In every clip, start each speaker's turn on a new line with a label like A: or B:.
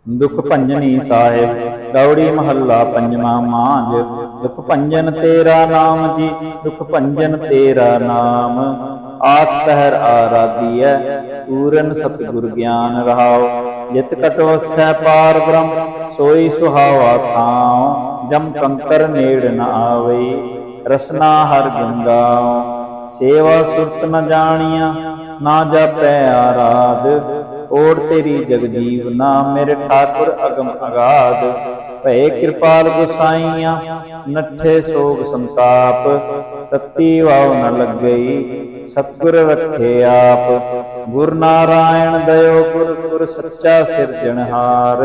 A: दुख भंजनी साहिब गौड़ी महला पंजवा मांझ। दुख भंजन तेरा नाम जी, दुख भंजन तेरा नाम। आठ पहर आराधिय पूरन सतगुर ज्ञान रहाओ। जित कट वसै पार ब्रह्म सोई सुहावा थाओ। जम कंकर नेड़ न आवई रसना हर गुण गाओ। सेवा सुरत न जानिया ना जापै आराध। ओढ़ तेरी जगजीव ना मेरे ठाकुर अगम अगाध। भय कृपाल गोसाइया नठे सोग संताप। तत्ती वाव न लग गई सतगुर रखे आप। गुर नारायण दयो गुर गुर सच्चा सिरजनहार।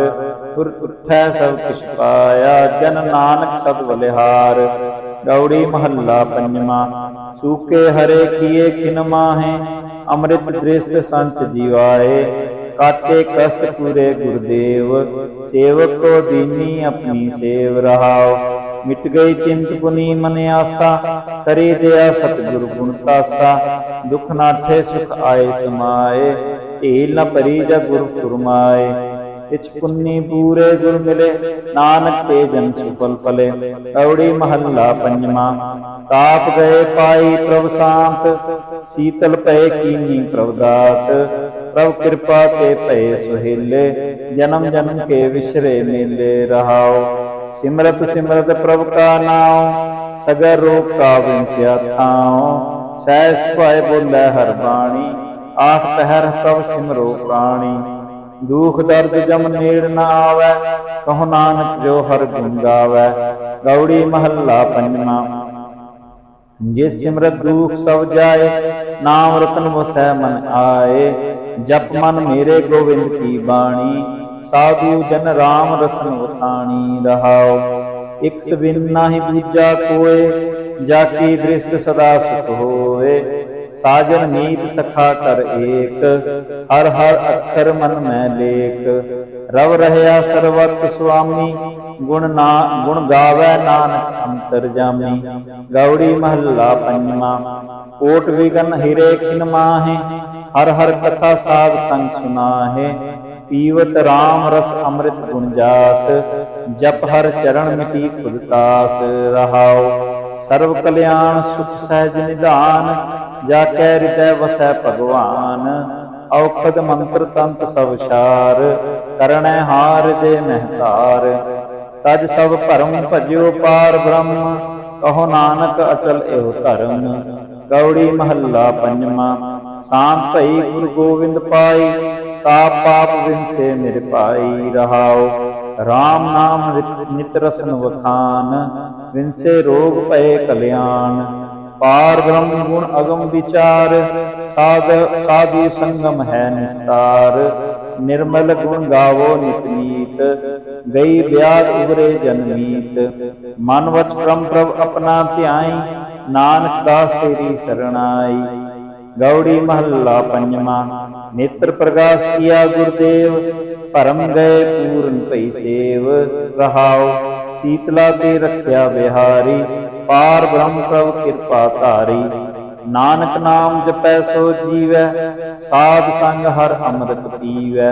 A: गुर उठै सब किछ पाया जन नानक सद बलिहार। गौड़ी महला पंजवा। सूके हरे किए खिन माहे अमृत दृष्ट संच जीवाए। काटे कष्ट पूरे गुरुदेव सेवक को दीनी अपनी सेव रहाओ। मिट गई चिंत पुनी मन आसा करी दया सतगुरु गुण तासा। दुख नाठे सुख आए समाए ढील न परी जब गुरु फुरमाए। इच पुन्नी पूरे गुर मिले नानक ते जन सुफल फले। गौड़ी महला पंजवा। ताप गए पाई प्रभ शांत शीतल पय कीनी प्रभ दात। प्रभ कृपा ते पय सुहेले जन्म जन्म के विसरे मेले रहाओ। सिमरत सिमरत प्रभ का नाम सगर रोग का विंस्या थाओ। सहज पाए बोले हर बाणी आठ पहर प्रभ सिमरो प्राणी। दुख दर्द जम नेड़ न आवे कहो नानक जो हर गुण गावै। गौड़ी महला पंजवा। जिस सिमरत दुख सब जाए नाम रतन वसै मन आए। जप मन मेरे गोविंद की बाणी साधु जन राम रसन वताणी रहाओ। इक बिन नाहि दूजा कोय जाकी दृष्ट सदा सुख होए। साजन मीत सखा कर एक हर हर अक्षर मन में लेख। रव रहया सर्वत्र स्वामी गुण गावै नानक अंतर जामी। गौड़ी महला पंजवा। कोट विगन हिरे खिन माहे हर हर कथा साध संग सुनाहे। पीवत राम रस अमृत गुण जास जप हर चरण मिटी खुद तास रहाओ। सर्व कल्याण सुख सहज निधान जाकै हृदय वसै भगवान। औखद मंत्र तंत सब सार करणै हार दे महतार। तज सब भरम भजियो पार ब्रह्म कहो नानक अटल एहो धर्म। गौड़ी महला पंजवा। शांत भई गुरु गोविंद पाई ताप पाप विंसे निरपाई रहाओ। राम नाम नित रसन वखान विंसे रोग भय कल्याण। पार ब्रह्म गुण अगम विचार साधु संगम है निस्तार। निर्मल गुण गावो नित नीत गई ब्याज उबरे जनमीत। मन वच क्रम प्रभ अपना ध्याई नानक दास तेरी शरणाई। गौड़ी महला पंजवा। नेत्र प्रकाश किया गुरुदेव भरम गए पूरन भई सेव रहाओ। शीतला ते रख्या बिहारी पार ब्रह्म प्रभ कृपा धारी। नानक नाम जपै सो जीवै साध संग हर अमृत पीवै।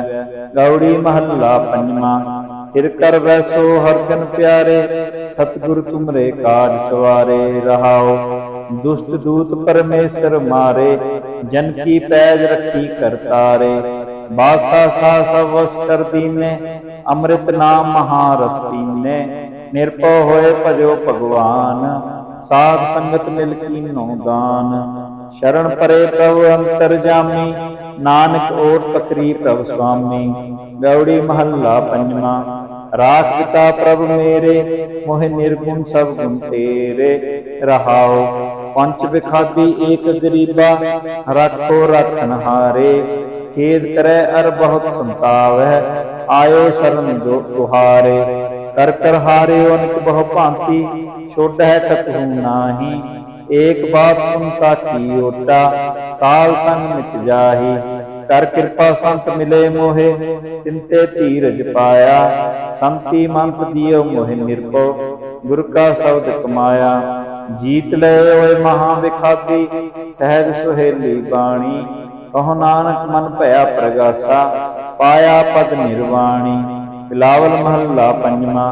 A: गौड़ी महला पंजवा। सिर कर वैसो हर जन प्यारे सतगुरु तुमरे काज सवारे रहाओ। दुष्ट दूत परमेश्वर मारे जन की पैज रखी करतारे। बादशाह सा सब वस कर दीने अमृत नाम महारस पीने। निरपो होए भजो भगवान साध संगत मिल कीनो दान। शरण परे प्रभु अंतर जामी नानक ओट पकरी प्रभु स्वामी। गौड़ी महला पंजवा। राख पिता प्रभु मेरे मोहि निर्गुण सब गुण तेरे रहाओ। पंच बिखादी एक गरीबा रखो रखन हारे। खेद करे अर बहुत संतावै आयो शरण दुहारे। कर कर हारे अनक बहु भांति छोड़ै कतहु नाही। एक बात सुनता की ओटा साल संग मिट जाही। कर कृपा संत मिले मोहे तिनते धीरज पाया। संति मंत दियो मोहे निरपो गुर का शब्द कमाया। जीत ले ओए महा विखाती सहज सुहेली बाणी। कहो नानक मन भया प्रगासा पाया पद निर्वाणी। बिलावल महल्ला पंजवा।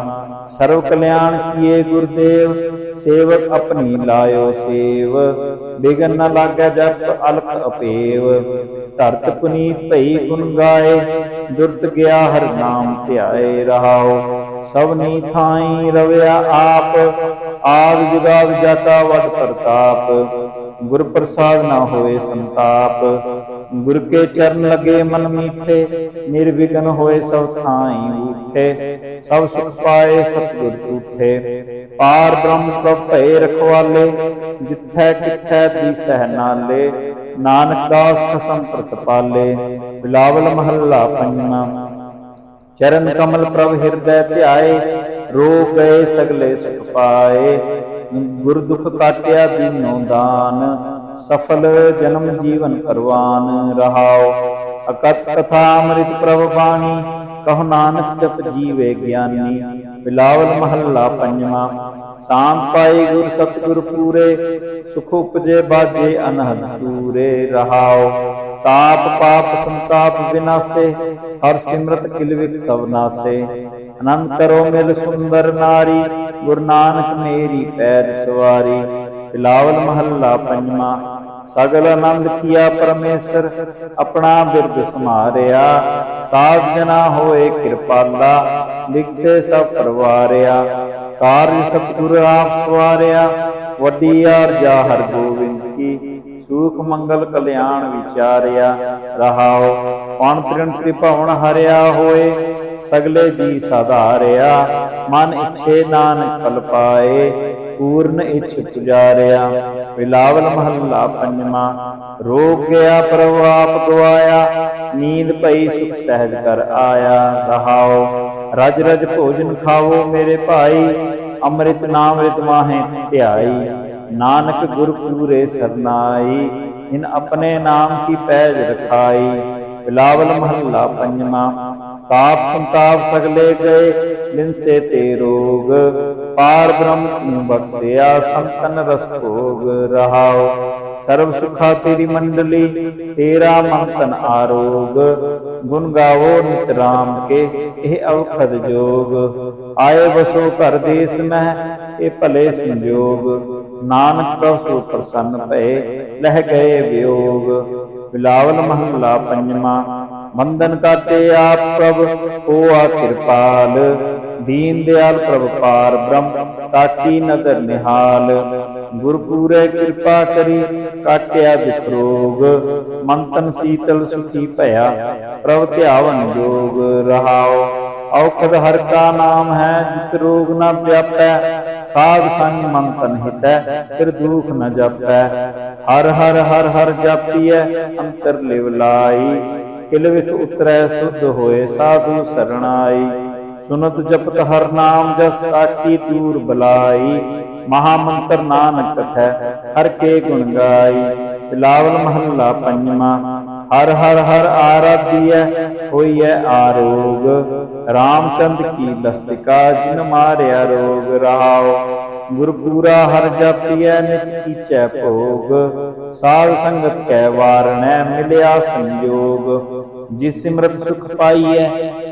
A: सर्व कल्याण किए गुरुदेव, सेवक अपनी लायो सेव। बिगन न लागै जप अलख अपेव, धरत पुनीत भई गुण गाए। दुर्त गया हर नाम ध्याए रहाओ, सबनी थाई रवया आप। आद जुगाद जाता वड प्रताप, गुर प्रसाद न होए संताप। गुर के चरण लगे मन मीठे, निर्विघ्न होए सब थाई उठे। सब सुख पाए सतगुर टूठे, पार ब्रह्म प्रभ भय रखवाले। जिथै किथै दीसह नाले, नानक दास खसम प्रतिपाले। बिलावल महल्ला पंजवा। चरण कमल प्रभ हृदय ध्याए, रोग गए सगले सुख पाए। गुर दुख काटिया दीनो दान, सफल जन्म जीवन करवान रहाओ। अकथ कथा अमृत प्रभ बाणी, कहो नानक जप जीवे ज्ञानी। बिलावल महल्ला पंजवा। शांत पाई गुर सतगुर पूरे, सुख उपजे बाजे अनहद पूरे रहाओ। ताप पाप संताप विनाशे, हर सिमरत किलविक सब नासे। आनंद करो मिल सुंदर नारी, गुरु नानक मेरी पैर सवारी। बिलावल महल्ला पंजवा। सगल आनंद किया परमेसर, अपना बिरद समारिया। साध जना होए कृपाला, दिखसे सब परवारिया। कार्य सतगुर आप सवारिया, वड्डी आरजा हर गोविंद की। सुख मंगल कल्याण विचारिया रहाओ। पौन तृण त्रिभुवन हरिया होए, सगले जी साधारिया। मन इच्छे नानक फल पाए, पूर्ण इच्छ पुजारिया। बिलावल महल्ला पंजवा। रोग गया प्रभु आप गवाया, नींद पई सुख सहज कर आया रहाओ। रज रज भोजन खावो मेरे भाई, अमृत नामृत माहे ध्याई। नानक गुर पूरे सरनाई, इन अपने नाम की पैज रखाई। बिलावल महल्ला पंजवा। ताप संताप सगले गए, बिन से ते रोग। पार ब्रह्म बख्शिया, संतन रस भोग रहाओ। सर्व सुखा तेरी मंडली, तेरा मंथन आरोग। गुण गावो नित राम के, यह अवखद जोग। आए बसो घर देश में, ये भले संजोग। नानक प्रभु सो प्रसन्न भये, लह गए वियोग। बिलावल महल्ला पंजवा। बंधन काटे आप प्रभ, होआ कृपाल। दीन दयाल प्रभ पार ब्रह्म, ताकी नदर निहाल। गुर पूरे कृपा करी, काटिया दुख रोग। मंथन शीतल सुखी भया, प्रभ ध्यावन जोग रहाओ। औखद हर का नाम है, जित रोग न व्यापै। साध संग मंथन हितै, फिर दुख न जपै। हर हर हर हर जापिय, अंतर लिव लाई। किलविख उतरै शुद्ध होए, साधु सरणाई। सुनत जपत हर नाम जस, ताकी दूर बलाई। महामंत्र नानक कथै, हर के गुण गाई। बिलावल महल्ला पंजवा। हर हर हर आराध्य, होइए आरोग। रामचंद्र की लस्तिका, जिन मारिया रोग रहाओ। गुर पूरा हर जापिय, नित कीचै भोग। साध संगत कै वारणै, मिलया संयोग। जिस सिमरत सुख पाइय,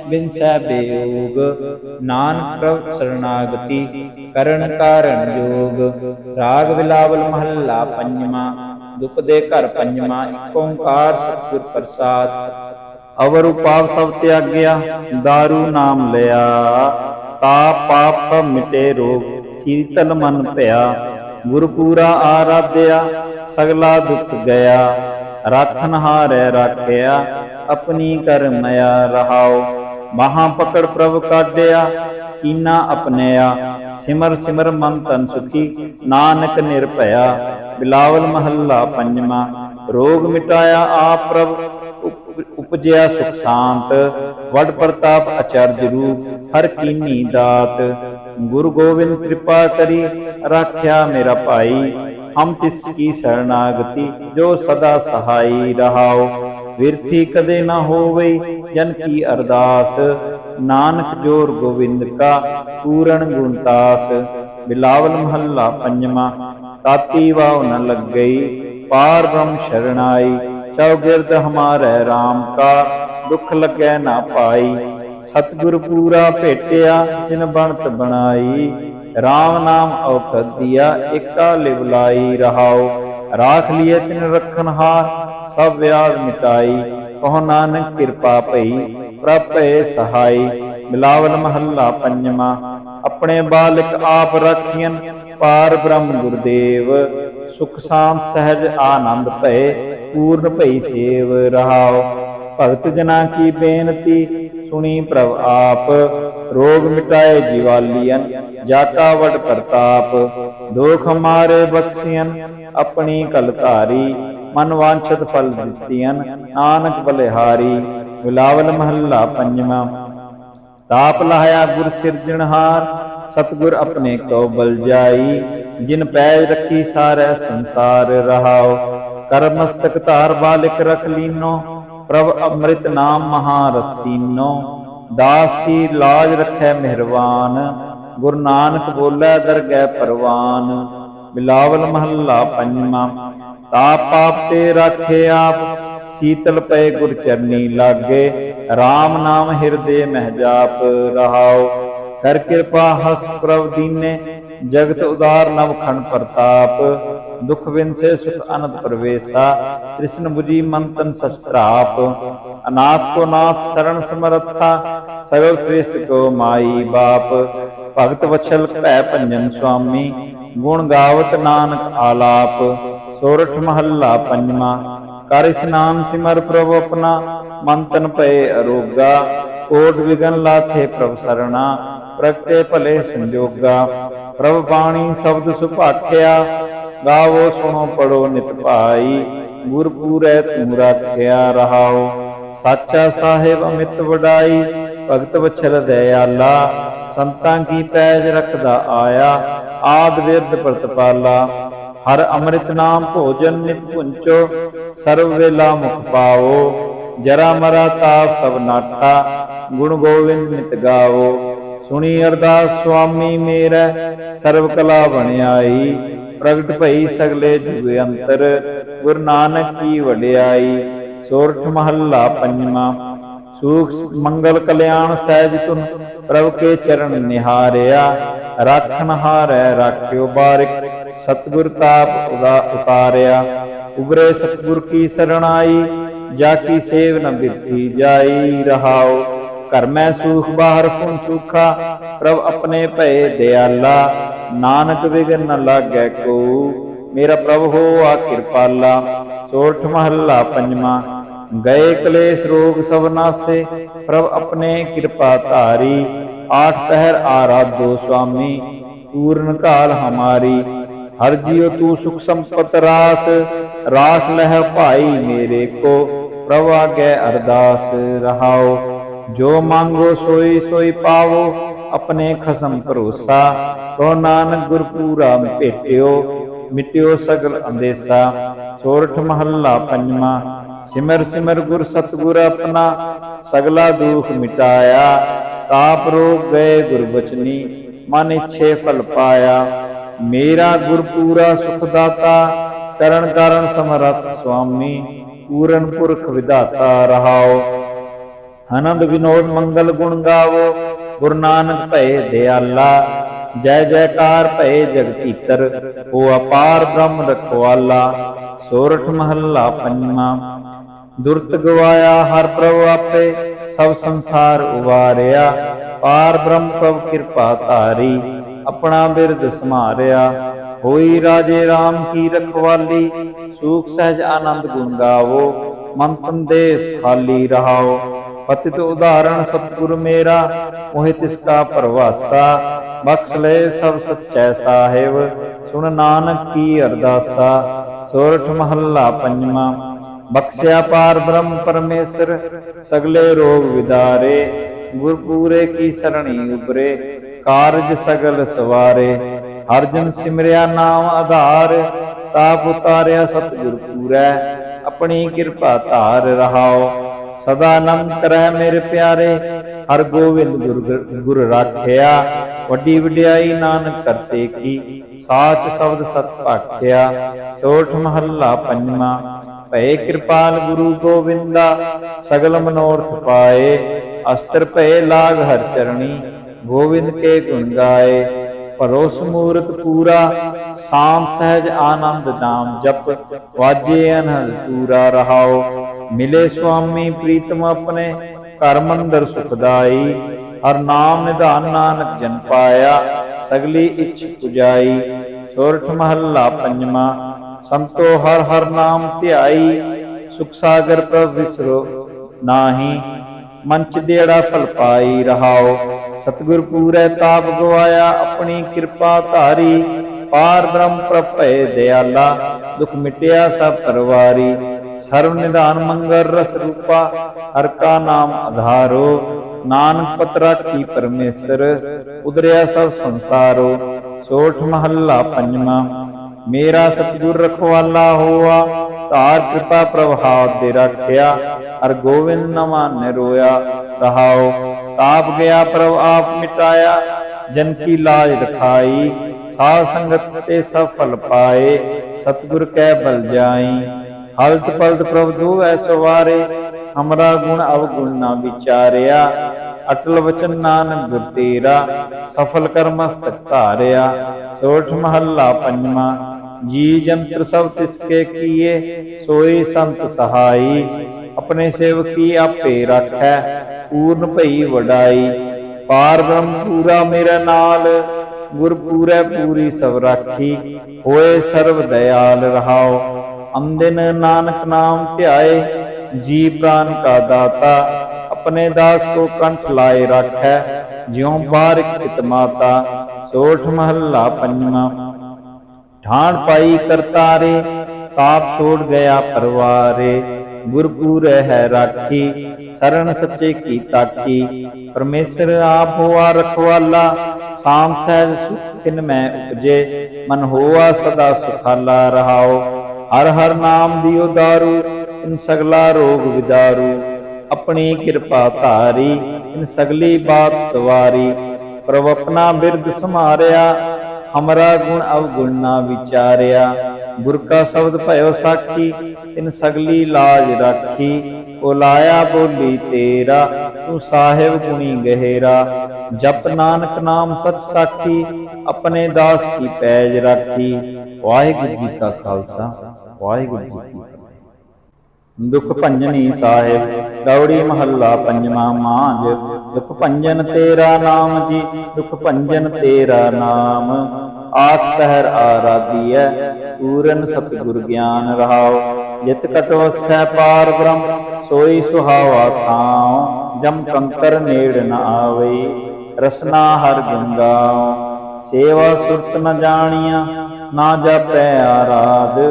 A: बिन सै बेयोग। नानक प्रभ शरणागति, करण कारण जोग। राग बिलावल महल्ला पंजवा। दुख दे घर पंजवा। एक ओंकार सतगुर प्रसाद, अवर उपाप सब त्याग्या। दारू नाम लिया, ताप पाप सब मिटे रोग। शीतल मन भया, गुर पूरा आराध्या। सगला दुख गया, राखन हारै राखिया। अपनी कर मया रहाओ। बाहां पकड़ प्रभ काढिया, कीना अपनया। सिमर सिमर मन तन सुखी, नानक निर्भया। बिलावल महल्ला पंजवा। रोग मिटाया आप प्रभ, उपजया सुख शांत। वड प्रताप अचरज रूप, हर कीनी दात। गुरु गोविंद कृपा करी, राख्या मेरा भाई। हम तिसकी शरणागति, जो सदा सहाई रहाओ। विरथी कदे न होवई, जन की अरदास। नानक जोर गोविंद का, पूरण गुणतास। बिलावल महल्ला पंजवा। ताती वाव न लग गई, पार ब्रह्म शरणाई। चौगिरद हमारे राम का, दुख लगे ना पाई। सतगुर पूरा भेटिया जिन बनत बनाई। राम नाम औखद दिया एका लिवलाई। रहाओ राख लिए तिन रखनहार सब व्याध मिटाई। कहो नानक कृपा पई प्रभ भय सहाई। बिलावल महला पंजवा। अपने बालिक आप राखियन पार ब्रह्म गुरुदेव। सुख शांत सहज आनंद भय पूर्ण भई सेव। रहाओ भगत जना की बेनती सुनी प्रभ आप। रोग मिटाए जीवालियन जाका वड प्रताप। दोख हमारे बख्शियन अपनी कल धारी। मन वांछत फल दितियन नानक बलिहारी। बिलावल महला पंजवा। ताप लहाया गुर सिरजनहार सतगुर अपने को बल जाई। जिन पैज रखी सारै संसार। रहाओ कर मस्तक धार बालिक रख लीनो। प्रभ अमृत नाम महारस तीनो। दास की लाज रखै मेहरबान। गुरु नानक बोलै दरगह परवान। बिलावल महला पंजवा। ताप पाप ते राखे आप शीतल पे गुर चरनी लागे। राम नाम हृदय मह जाप। रहाओ कर कृपा हस्त प्रभ दीने जगत उदार नव खंड प्रताप। दुख विनसे सुख अनंत प्रवेशा कृष्ण बुझी मन तन शस्त्राप। अनाथ को नाथ शरण समर्था सगल श्रेष्ठ को माई बाप। भगत वत्सल भै भंजन स्वामी गुण गावत नानक आलाप। सोरठ महला पंजवा। कर स्नान सिमर प्रभु अपना मन तन भय अरोगा। कोट विघन लाथे प्रभ सरना प्रगटे भले संजोगा। प्रभ बाणी शब्द सुभाख्या गावो सुनो पढ़ो नित भाई। गुर पूरै तू राख्या। रहाओ साचा साहेब अमित वडाई। भगत वत्सल दयाला संतां की पैज रखदा आया। आद विरद प्रतिपाला। हर अमृत नाम भोजन नित पुंचो सर्व वेला मुख पाओ। जरा मरा ताप सब नाटा गुण गोविंद नित गावो। सुनी अरदास स्वामी मेरा सर्व कला बनियाई। प्रगट भई सगले जुग अंतर गुरु नानक की वडियाई। सोरठ महला पंजवा। सुख मंगल कल्याण सहज तुन प्रभु के चरण निहारिया। राखन हारै राख्यो बारिक सतगुर ताप उतारिया। उबरे सतगुर की शरणाई जाकी सेव न बिरथी जाई। रहाओ घर में सूख बाहर पुन सूखा प्रभ अपने भय दयाला। नानक विघन न लागै को मेरा प्रभु हो आ कृपाला। सोरठ महला पंजवा। गए क्लेश रोग सब नासे प्रभ अपने कृपा धारी। आठ पहर आराधो स्वामी पूर्ण काल हमारी। हर जियो तू सुख संपत रास राख लह भाई मेरे को। प्रभु आगे अरदास। रहाओ जो मांगो सोई सोई पावो अपने खसम भरोसा। तो नानक गुर पूरा भेटियो मिटियो सगल अंदेसा। सोरठ महला पंजवा। सिमर सिमर गुर सतगुर अपना सगला दुख मिटाया। ताप रोग गए गुर बचनी मन इच्छे फल पाया। मेरा गुर पूरा सुखदाता करण कारण समरथ स्वामी पूरन पुरख विधाता। रहाओ आनंद विनोद मंगल गुण गावो गुरु नानक भय दयाला। जय जयकार भय जग भीतर हो अपार ब्रह्म रखवाला। सोरठ महला पंजवा। दुरत गवाया हर प्रभु आपे सब संसार उबारिया। पार ब्रह्म प्रभ कृपा धारी अपना बिरद समारिया। होई राजे राम की रखवाली सुख सहज आनंद गुण गावो। मन तन देश खाली। रहाओ पतित उदाहरण सतगुरु मेरा मोहि तिसका परवासा। बख्श ले सब सच्चै साहेब सुन नानक की अरदासा। सोरठ महला पंजवा। बख्शिया पार ब्रह्म परमेश्वर सगले रोग विदारे। गुर पूरे की सरणी उबरे कारज सगल सवारे। हर जन सिमरिया नाम आधार ताप उतारिया सतगुर पूरै अपनी कृपा धार। रहाओ सदा नंद करੈ मेरे प्यारे हर गोविंद गुर राखिया। वड्डी वड्याई नानक करते की साच शब्द सत भाख्या। सोरठ महला पंजवा। भय कृपाल गुरु गोविंदा सगल मनोरथ पाए। अस्त्र भय लाग हर चरणी, गोविंद के गुण गाए। भरोस मूरत पूरा, शांत सहज आनंद नाम जप, वाजे अनहद पूरा रहाओ। मिले स्वामी प्रीतम अपने, घर मंदिर सुखदाई। हर नाम निधान नानक जन पाया, सगली इच्छ पुजाई। सोरठ महला पंजवा, संतो हर हर नाम ध्याई। सुख सागर प्रभ विसरो नाही, मंच देड़ा फल पाई रहाओ। सतगुर पूरै ताप गवाया, अपनी कृपा धारी। पार ब्रह्म प्रभ भय दयाला, दुख मिटिया सब परवारी। सर्व निधान मंगल रस रूपा, हर का नाम आधारो। नानक पत राखी परमेसर, उदरिया सब संसारो। सोठ महला पंजवा, मेरा सतगुर रखवाला होआ। धार कृपा प्रभाव दे रखिया, हर गोविंद न माने रोया रहाओ। ताप गया प्रभ आप मिटाया, जन की लाज रखाई। साध संगत ते सब फल पाए, सतगुर कै बल जाई। हलत पलत प्रभ दुवै सवारे, हमरा गुण अवगुण ना विचारिया। अटल वचन नानक गुर तेरा, सफल कर मस्तक धारिया। सोठ महला पंजवा, जी जंत्र सब तिसके किए, सोई संत सहाई। अपने सेवकी आपे रखै, पूर्ण भई वडाई। पार ब्रह्म पूरा मेरे नाल, गुर पूरै पूरी सब राखी। होए सर्व दयाल रहाओ, अंदिन नानक नाम ध्याए। जी प्राण का दाता, अपने दास को कंठ लाए रखै। ज्यों बारिक पित माता। सोठ महला पंजवा, ठाण पाई करतारे, ताप छोड़ गया परवारे। गुर पूरे है राखी, शरण सच्चे की ताकी। परमेश्वर आप हुआ रखवाला, शाम सहज सुख तिन में उपजे। मन होआ सदा सुखाला रहाओ। हर हर नाम दियो दारू, इन सगला रोग विदारू। अपनी कृपा धारी, इन सगली बात सवारी। प्रभ अपना बिरद समारिया, हमरा गुण अवगुण ना विचारिया। गुर का शब्द भयो साखी, इन सगली लाज राखी। ओ लाया बोली तेरा, तू साहिब गुणी गहेरा। जप नानक नाम सच साखी, अपने दास की पैज राखी। वाहिगुरू जी का खालसा, वाहिगुरू जी की फतेह। दुख भंजनी साहिब, गौड़ी महला पंजवा मांझ। दुख भंजन तेरा नाम जी, दुख भंजन तेरा नाम। आठ पहर आराधिय, पूरन सतगुर ज्ञान रहाओ। जित कट वसै पार ब्रह्म, सोई सुहावा थाओ। जम कंकर नेड़ न आवई, रसना हर गुण गाओ। सेवा सुरत न जानिया, ना जापै आराध।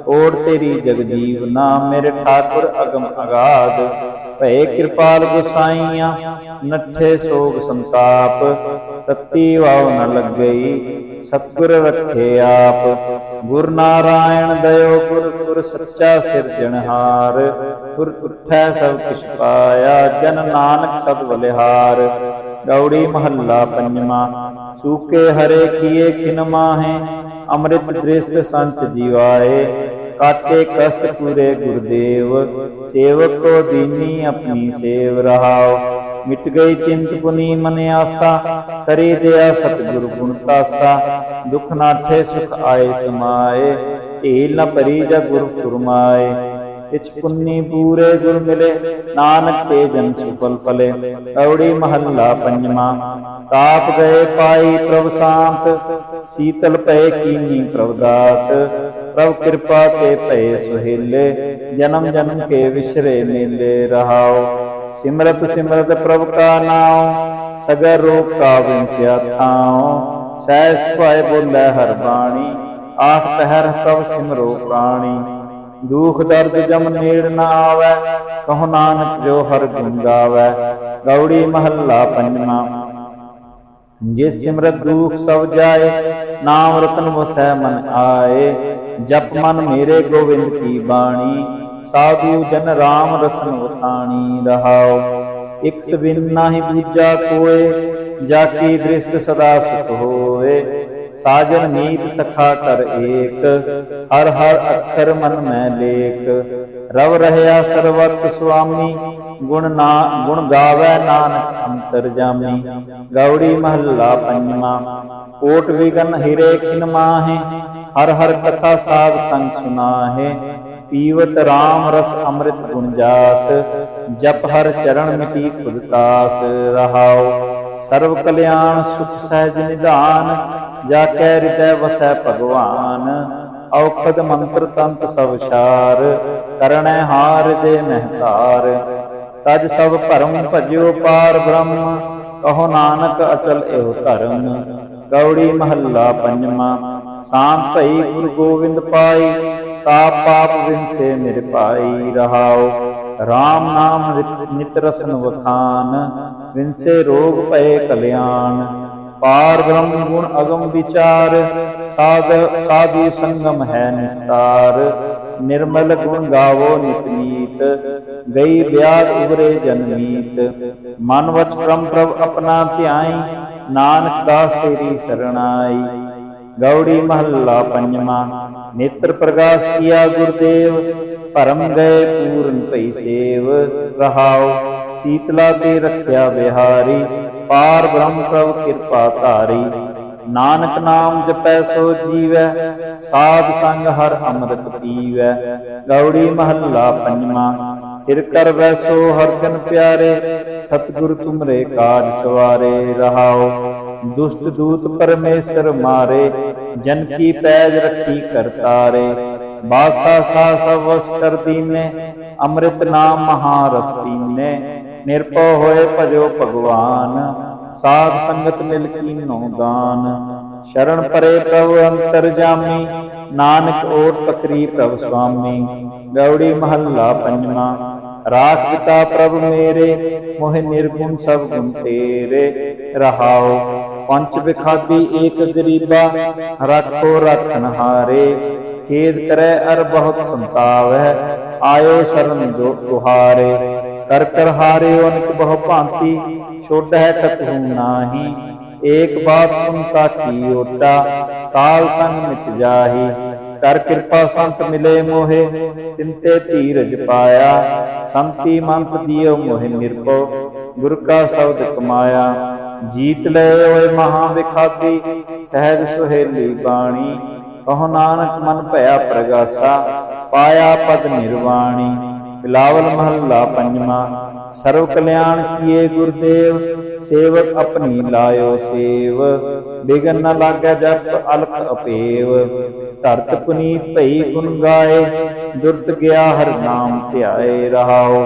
A: ओढ़ तेरी जगजीवना, मेरे ठाकुर अगम अगाध। भय कृपाल गोसाइया, नठे सोग संताप। तत्ती वाव न लग गई, सतगुर रखे आप। गुर नारायण दयो गुर, गुर सच्चा सिरजनहार। गुर उठै सब किछ पाया, जन नानक सब बलिहार। गौड़ी महला पंजवा, सूखे हरे किए खिन माहे। अमृत दृष्ट संच जीवाए, काटे कष्ट पूरे गुरुदेव। सेवक को दीनी अपनी सेव रहाओ। मिट गई चिंत पुनी मन आसा, करी दया सतगुरु गुण तासा। दुख नाठे सुख आए समाए, ढील न परी जग गुरु फुरमाए। इच पुन्नी पूरे गुर मिले, नानक ते जन सुफल फले। गौड़ी महला पंजवा, ताप गए पाई प्रभ शांत। शीतल पय कीनी प्रभ दात। प्रभ कृपा ते पय सुहेले, जन्म जन्म के विसरे मेले रहाओ। सिमरत सिमरत प्रभ का नाम, सगर रोग का विंस्या थाओ। सहज सुभाए बोले हर बाणी, आठ पहर प्रभ सिमरो प्राणी। दुख दर्द जम नेड़ न आवै, कहो नानक जो हर गुण गावै। गौड़ी महला पंजवा, जिस सिमरत दुख सब जाए, नाम रतन वसै मन आए। जप मन मेरे गोविंद की बाणी, साधु जन राम रसन उठानी रहाओ। इक बिन नाहि दूजा कोय, जाकी दृष्ट सदा सुख होए। साजन मीत सखा कर एक, हर हर अक्षर मन में लेख। रव रहया सर्वत्र स्वामी, गुण गावै नानक अंतर जामी। गौड़ी महला पंजवा। कोट विघन हिरे खिन माहे, हर हर कथा साध संग सुनाहे। पीवत राम रस अमृत गुण जास, जप हर चरण मिटी खुद तास। रहाओ सर्व कल्याण सुख सहज निधान, जाकै हृदय वसै भगवान। औखद मंत्र तंत सब सार, करणै हार दे महतार। तज सब भरम भजियो पार ब्रह्म, कहो नानक अचल एहो धर्म। गौड़ी महला पंजवा। शांत भई गुरु गोविंद पाई, ताप पाप विनसे निरपाई। रहाओ राम नाम नित रसन वखान, विनसे रोग भये कल्याण। पार ब्रह्म गुण अगम विचार, साधु संगम है निस्तार। निर्मल गुण गावो नित नीत, गई व्याध उबरे जनमीत। मन वच क्रम प्रभ अपना ध्याई, नानक दास तेरी शरणाई। गौड़ी महला पंजवा। नेत्र प्रकाश किया गुरुदेव, भरम गए पूरन भई सेव। रहाओ शीतला ते रख्या बिहारी, पार ब्रह्म प्रभ कृपा धारी। नानक नाम जपै सो जीवै, साध संग हर अमृत पीवै। गौड़ी महला पंजवा। थिर कर वैसो हर जन प्यारे, सतगुरु तुमरे काज सवारे। रहाओ दुष्ट दूत परमेश्वर मारे, जन की पैज रखी करतारे। बादशाह शाह सब वश कर दीने, अमृत नाम महारस पीने। निर्भय होए भजो भगवान, साध संगत मिल कीनो दान। शरण परे प्रभु अंतर जामी, नानक ओट पकरी प्रभु स्वामी। गौड़ी महला पंजवा। राख पिता प्रभु मेरे, मोहि निर्गुण सब गुण तेरे। रहाओ पंच बिखादी एक गरीबा, रखो रखन हारे। खेद करे अर बहुत संतावै, आयो शरण दुहारे। कर कर हारे अनिक बहु भांति, छोड़ै कतहु नाही। एक बात सुनता की ओटा, साल संग मिट जाही। कर कृपा संत मिले मोहे, तिनते धीरज पाया। संति मंत दियो मोहि निर्भो, गुर का शब्द कमाया। जीत ले ओए महा बिखादी, सहज सुहेली बाणी। कहो नानक मन भया प्रगासा, पाया पद निर्वाणी। बिलावल महला पंजवा। सर्व कल्याण किए गुरुदेव, सेवक अपनी लायो सेव। बिघन न लागै जप अलख अपेव, धरत पुनीत भई गुण गाए। दुर्त गया हर नाम ध्याए। रहाओ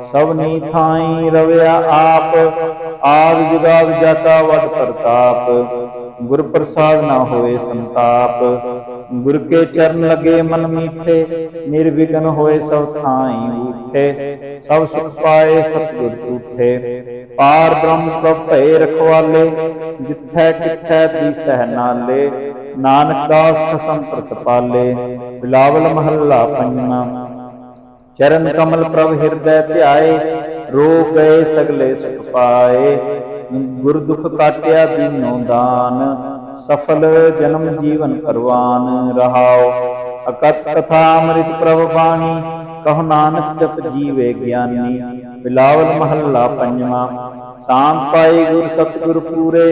A: सब नीथाई रवया आप, आद जुगाद जाता वड प्रताप। गुर प्रसाद न होए संताप, गुर के चरण लगे मन मीठे। निर्विघ्न होए सब ठाई उठे, सब सुख पाए सतगुर टूठे। पार ब्रह्म प्रभ भय रखवाले, जिथै किथै दीसह नाले। नानक दास खसम प्रतपाले। बिलावल महला पंजवा। चरण कमल प्रभ हृदय ध्याए, रोग गए सगले सुख पाए। गुर दुख काटिया दीनो दान, सफल जन्म जीवन परवान। रहाओ अकथ कथा अमृत प्रभ बाणी, कहो नानक जप जीवे ज्ञानी। बिलावल महला पंजवा। शांत पाई गुर सतगुर पूरे,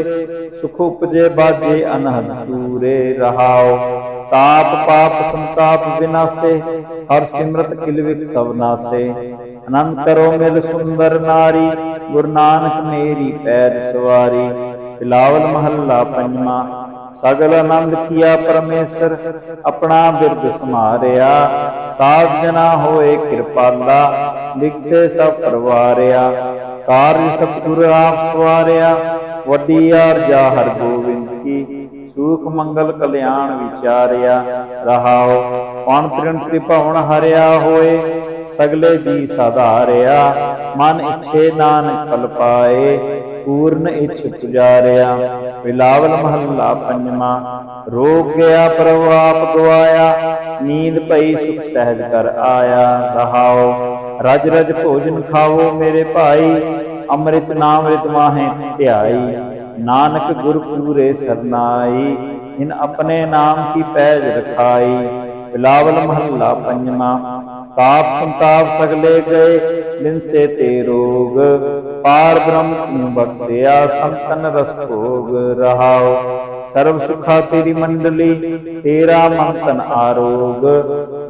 A: सुख उपजे बाजे अनहद दूरे। रहाओ ताप पाप संताप विनाशे, हर सिमरत किलविक सब नासे। अनंत करो मिल सुंदर नारी, गुरु नानक मेरी पैर सवारी। बिलावल महला पंजवा। सगल आनंद किया परमेश्वर, अपना बिरद समारिया। साध जना होए कृपाला, विकसे सब परवारिया। कार्य सतगुर आप सवारिया, वड्डी आरजा हर गोविंद की। सुख मंगल कल्याण विचारिया। रहाओ पौन तृण त्रिभुवन हरिया होए, सगले जी साधारिया। मन इच्छे नानक फल पाए, पूर्ण इच्छ पुजारिया। बिलावल महला पंजवा। रोग गया प्रभु आप गवाया, नींद पई सुख सहज कर आया। रहाओ रज रज भोजन खाओ मेरे भाई, अमृत नाम रित माहे ध्याई। नानक गुर पूरे सरनाई, इन अपने नाम की पैज रखाई। बिलावल महला पंजवा। ताप संताप सगले गए बिनसे ते रोग। पार ब्रह्म तू बख्शिया संतन रस भोग। रहाओ सर्व सुखा तेरी मंडली तेरा मंथन आरोग।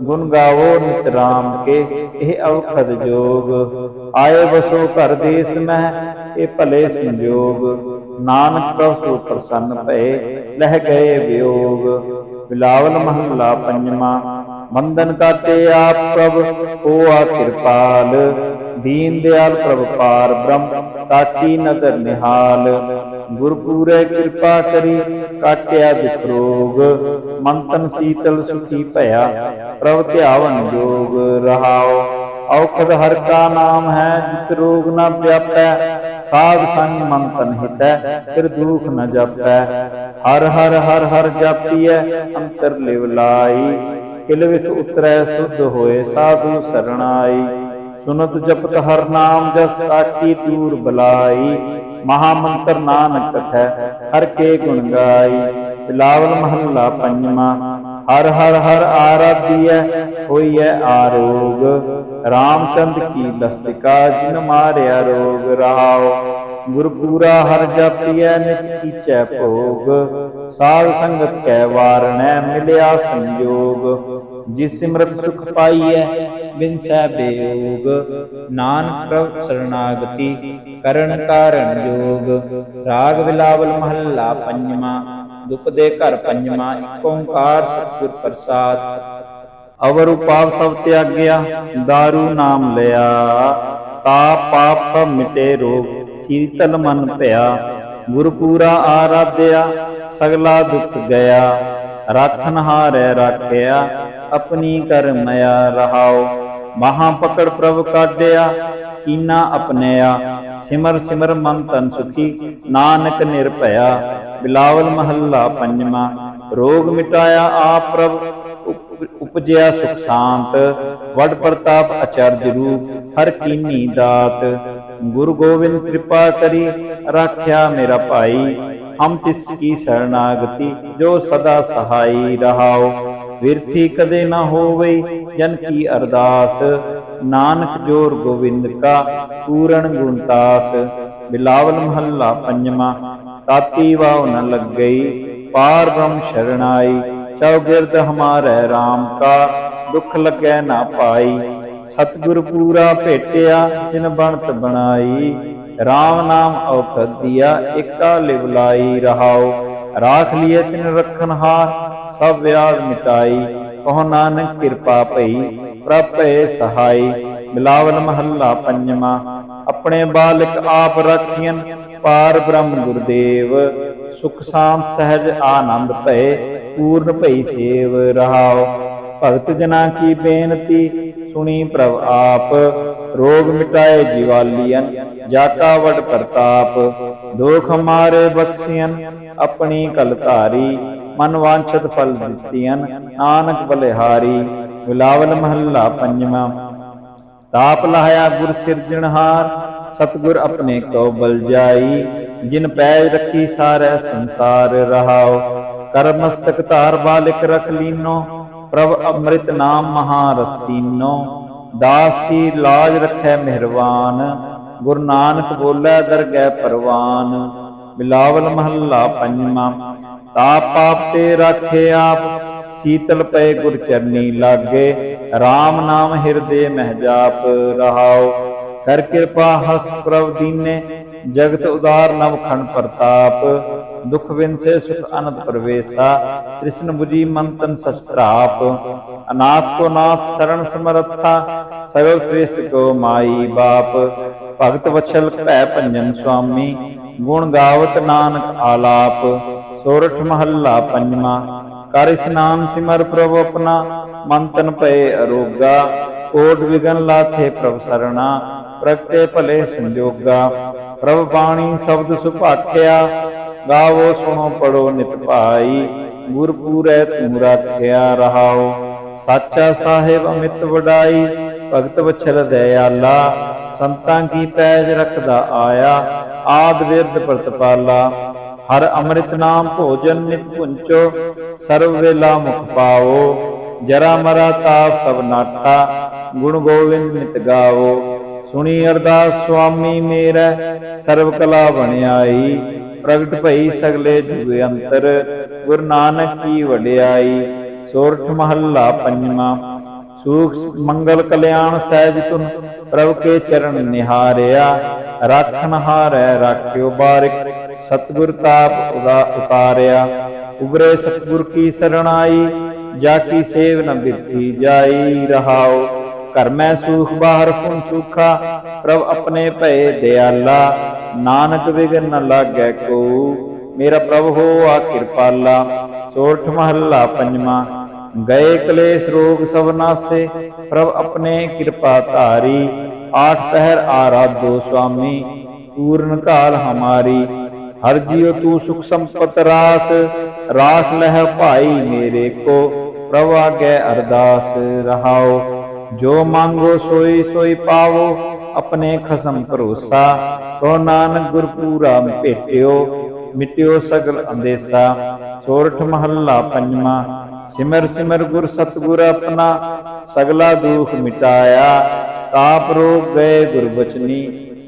A: गुण गावो नित राम के यह अवखद जोग। आए बसो घर देश में ये भले संजोग। नानक प्रभु प्रसन्न भये लह गए वियोग। बिलावल महला पंजवा। बंधन काटे आप प्रभ होआ कृपाल। दीन दयाल प्रभ पार ब्रह्म ताकी नदर निहाल। गुरपुरे कृपा करी काटिया दुख रोग। मंथन शीतल सुखी भया प्रभ ध्यावन जोग। रहाओ औखद हर का नाम है जित रोग न व्यापै। साध संग मंथन हितै फिर दुख न जपै। हर हर हर हर जापिय अंतर लिवलाई। किलविख उतरै शुद्ध होए साधु शरणाई। सुनत जपत हर नाम जस ताकी दूर बलाई। महामंत्र नानक कथै हर के गुण गाई। बिलावल महला पंजवा। हर हर हर आराध्य होइए आरोग। रामचंद्र की लस्तिका जिन मारिया रोग। रहाओ गुरपुरा हर जपिय नित कीचै भोग। साध संगत कै वारणै मिलया संयोग। जिस सिमरत सुख पाइयै बिनसै बेयोग। नानक प्रभ शरणागति करण कारण जोग। राग बिलावल महला पंजवा। दुख दे घर पंजवा। एक ओंकार सतगुर प्रसाद। अवर उपाप सब त्याग्या दारू नाम लिया। ताप पाप सब मिटे रोग शीतल मन भया। गुरपुरा आराध्या सगला दुख गया। राखन हारै राखिया अपनी कर मया। रहाओ महा पकड़ प्रभ काढिया कीना अपनया। सिमर सिमर मन तन सुखी नानक निर्भया। बिलावल महला पंजवा। रोग मिटाया आप प्रभ उपजया सुख शांत। वड प्रताप अचरज रूप हर कीनी दात। गुरु गोविंद कृपा करी राख्या मेरा भाई। हम तिसकी शरणागति जो सदा सहाई। रहाओ विरथी कदे न होवई जन की अरदास। नानक जोर गोविंद का पूरण गुणतास। बिलावल महला पंजवा। ताती वाव न लग गई पार ब्रह्म शरणाई। चौगिरद हमारे राम का दुख लगे ना पाई। सतगुर पूरा भेटिया जिन बनत बनाई। राम नाम औखद दिया एका लिवलाई। रहाओ राख लिए तिन रखन हार सब व्याध मिटाई। कहो नानक कृपा भई प्रभ भये सहाई। बिलावल महला पंजवा। अपने बालक आप राखियन पार ब्रह्म गुरुदेव। सुख शांत सहज आनंद भये पूर्ण भई सेव। रहाओ भगत जना की बेनती सुनी प्रभ आप। रोग मिटाए जीवालियन जाका वड प्रताप। दोख हमारे बख्शियन अपनी कलधारी। मन वांछत फल दितियन नानक बलिहारी। बिलावल महला पंजवा। ताप लाया गुर सिरजनहार सतगुर अपने को बल जाई। जिन पैज रखी सारे संसार। रहाओ कर मस्तक धार बालिक रख लीनो। प्रभ अमृत नाम महारस तीनो। दास की लाज रखै मेहरबान। गुरु नानक बोलै दरगह परवान। बिलावल महला पंजवा। ताप पाप ते राखे आप शीतल पै गुर चरनी लागे। राम नाम हिरदे मह जाप। रहाओ कर कृपा हस्त प्रभ दीने जगत उदार नवखंड प्रताप। दुख विनसे सुख अनंत प्रवेशा कृष्ण बुझी मंतन शस्त्राप। अनाथ को नाथ शरण समर्था सगल श्रेष्ठ को माई बाप। भगत वत्सल भै भंजन स्वामी गुण गावत नानक आलाप। सोरठ महला पंजवा। कर स्नान सिमर प्रभु अपना मन तन भये अरोगा। कोट विघन लाथे प्रभ सरना प्रगटे भले संजोगा। प्रभ बाणी शब्द सुभाखिया गावो सुनो पढ़ो नित भाई। गुरपुरै तू राखिया। रहाओ साचा साहिब अमित वडाई। भगत वत्सल दयाला संतां की पैज रखदा आया। आद विरद प्रतपाला हर अमृत नाम भोजन नित पुंचो। सर्व वेला मुख पाओ जरा मरा ताप सब नाठा गुण गोविंद नित गावो। सुनी अरदास स्वामी मेरा सर्व कला बन आई। प्रगट भई सगले जुग अंतर गुरु नानक की वडियाई। सोरठ महला पंजवा। सुख मंगल कल्याण सहज तुन प्रभु के चरण निहारिया। राखन हारै राख्यो बारिक सतगुर ताप उतारिया। उबरे सतगुर की शरणाई जाकी सेव न बिरथी जाई। रहाओ घर में सूख बाहर पुन सूखा प्रभ अपने भय दयाला। नानक विघ्न न लागै को मेरा प्रभु होआ कृपाला। सोरठ महला पंजवा। गए क्लेश रोग सब नासे प्रभ अपने कृपा धारी। आठ पहर आराधो स्वामी पूर्ण काल हमारी। हर जियो तू सुख संपत रास रास लह भाई मेरे को प्रभु आगे अरदास। रहाओ जो मांगो सोई सोई पावो अपने खसम भरोसा। तो नानक गुर पूरा भेटियो मिट्यो सगल अंदेसा। सोरठ महला पंजवा। सिमर सिमर गुर सतगुर अपना सगला दुख मिटाया। ताप रोग गए गुर बचनी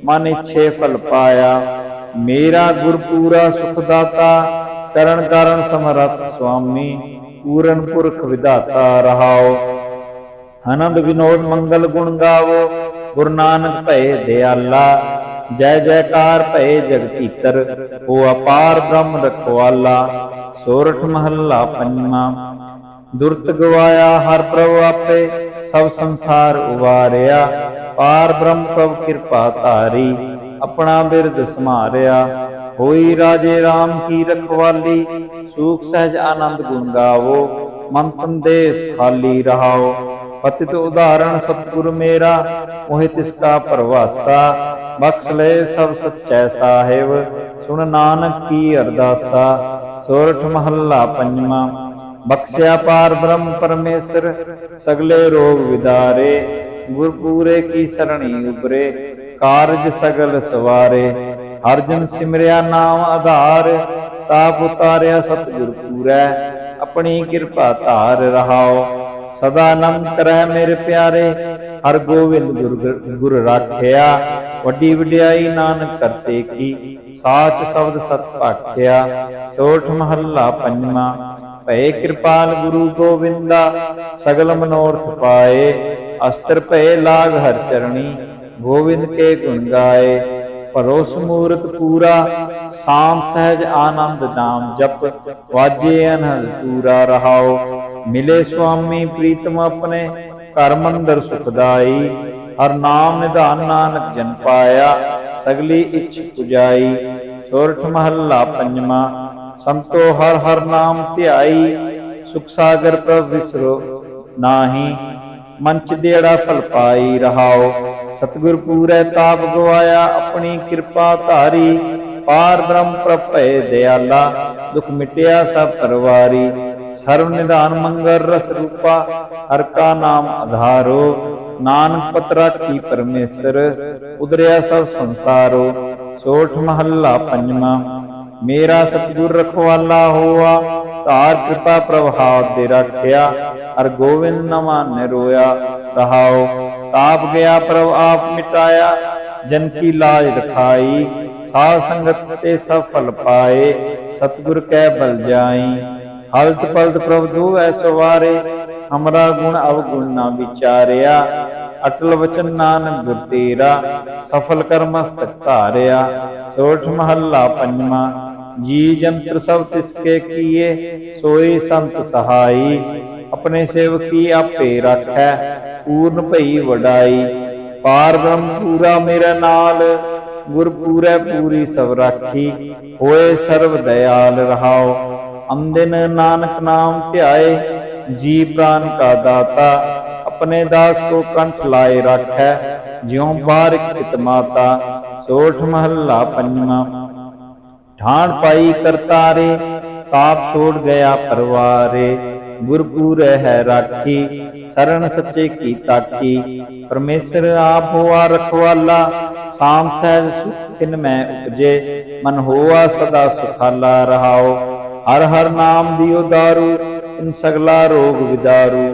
A: मन इच्छे फल पाया। मेरा गुर पूरा सुखदाता करण कारण समरथ स्वामी पूरन पुरख विधाता। रहाओ आनंद विनोद मंगल गुण गावो गुरु नानक भय दयाला। जय जयकार भय जग भीतर हो अपार ब्रह्म रखवाला। सोरठ महला पंजवा। दुरत गवाया हर प्रभु आपे सब संसार उबारिया। पार ब्रह्म प्रभु कृपा धारी अपना बिरद समारिया। होई राजे राम की रखवाली सूख सहज आनंद गुण गावो। मन तन देश खाली। रहाओ पतित उदाहरण सतगुरु मेरा मोहि तिसका परवासा। बख्श ले सब सच्चै साहिब सुन नानक की अरदासा। सोरठ महला पंजवा। बख्शिया पार ब्रह्म परमेश्वर सगले रोग विदारे। गुर पूरे की सरणी उबरे कारज सगल सवारे। हर जन सिमरिया नाम आधार ताप उतारिया सतगुर पूरै अपनी कृपा धार। रहाओ सदानंद करह मेरे प्यारे हर गोविंद गुर राखिया। वड्डी वड्याई नानक करते की साच शब्द सत भाखिया। सोरठ महला पंजवा। भय कृपाल गुरु गोविंदा सगल मनोरथ पाए। अस्त्र भय लाग हर चरणी गोविंद के गुण गाए। भरोस मूरत पूरा शांत सहज आनंद नाम जप वाजे अनहद पूरा। रहाओ मिले स्वामी प्रीतम अपने घर मंदिर सुखदाई। हर नाम निधान नानक जन पाया सगली इच्छ पुजाई। सोरठ महला पंजवा। संतो हर हर नाम ध्याई सुख सागर प्रभ विसरो नाही मंच देड़ा फल पाई। रहाओ सतगुर पूरै ताप गवाया अपनी कृपा धारी। पार ब्रह्म प्रभ भय दयाला दुख मिटिया सब परवारी। सर्व निधान मंगल रस रूपा हर का नाम आधारो। नानक पत राखी परमेश्वर उदरिया सब संसारो। सोरठ महला पंजवा। मेरा सतगुर रखवाला होआ धार कृपा प्रभाव दे रखिया। हर गोविंद न माने रोया। रहाओ ताप गया प्रभ आप मिटाया जन की लाज रखाई। साध संगत ते सब फल पाए सतगुर कै बल जाई। हलत पलत प्रभ धोवै सवारे हमरा गुण अवगुण न विचारिया। अटल वचन नानक गुर तेरा सफल कर मस्तक धारिया। सोरठ महला पंजवा। जी जंत्र सब तिसके किए सोई संत सहाई। अपने सेवकी आपे राखै पूर्ण भई वडाई। पार ब्रह्म पूरा मेरा नाल गुर पूरै पूरी सब राखी। होए सर्व दयाल। रहाओ अंदिन नानक नाम ध्याए जी प्राण का दाता। अपने दास को कंठ लाए राखै ज्यों बारिक पित माता। सोरठ महला पंजवा। ठाण पाई करतारे ताप छोड़ गया परवारे। गुरपुर है राखी शरण सच्चे की ताकी। परमेश्वर आप हुआ रखवाला शाम सहज सुख तिन में उपजे। मन हुआ सदा सुखाला। रहाओ हर हर नाम दियो दारू इन सगला रोग विदारू।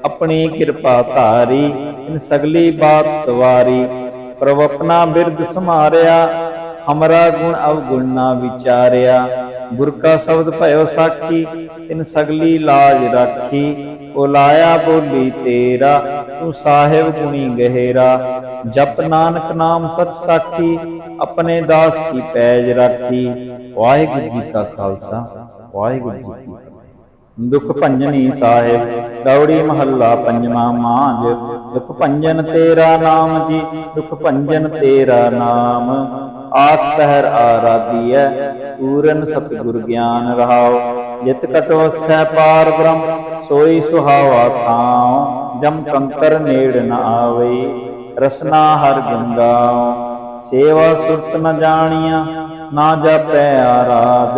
A: अपनी कृपा धारी, इन सगली बात सवारी। प्रभ अपना बिरद समारिया, हमरा गुण अवगुण ना विचारिया। गुर का शब्द भयो साखी, इन सगली लाज राखी। ओ लाया बोली तेरा, तू साहिब गुणी गहेरा। जप नानक नाम सच साखी, अपने दास की पैज राखी। वाहिगुरू जी का खालसा, वाहिगुरू जी की फतेह। दुख भंजनी साहिब गौड़ी महला पंजवा मांझ। दुख भंजन तेरा नाम जी, दुख भंजन तेरा नाम। आठ पहर आराधिय, पूरन सतगुर ज्ञान रहाओ। जित कट वसै पार ब्रह्म, सोई सुहावा थाओ। जम कंकर नेड़ न आवे, रसना हर गुण गाओ। सेवा सुरत न जानिया, ना जापै आराध।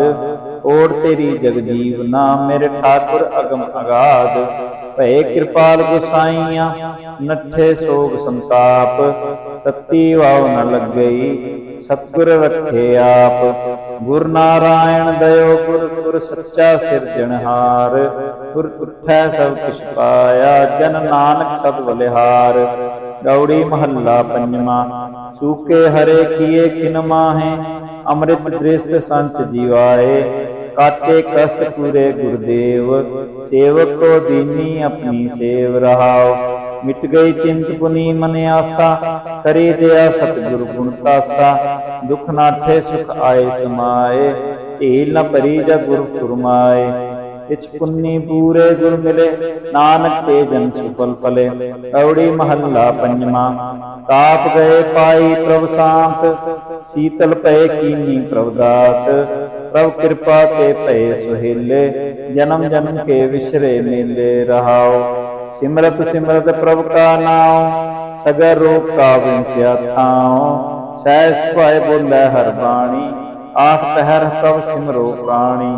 A: ओढ़ तेरी जगजीवना, मेरे ठाकुर अगम अगाध। भय कृपाल गोसाइया, नठे सोग संताप। तत्ती वाव न लग गई, सतगुर रखे आप। गुर नारायण दयो गुर, गुर सच्चा सिरजनहार। गुर उठै सब किछ पाया, जन नानक सद बलिहार। गौड़ी महला पंजवा। सूके हरे किए खिन माहे, अमृत दृष्ट संच जीवाए। काटे कष्ट पूरे गुरुदेव, सेवक को दीनी अपनी सेव रहाओ। मिट गई चिंत पुनी मन आसा, करी दया सतगुरु गुण तासा। दुख नाठे सुख आए समाए, ढील न परी जग गुरु फुरमाए। इच पुन्नी पूरे गुर मिले, नानक ते जन सुफल फले। गौड़ी महला पंजवा। ताप गए पाई प्रभ शांत, शीतल पय कीनी प्रभ दात। प्रभ कृपा ते पय सुहेले, जन्म जन्म के विसरे मेले रहाओ। सिमरत सिमरत प्रभ का नाम, सगर रोग का विंस्या थाओ। सहज सुभाए बोले हर बाणी, आठ पहर प्रभ सिमरो प्राणी।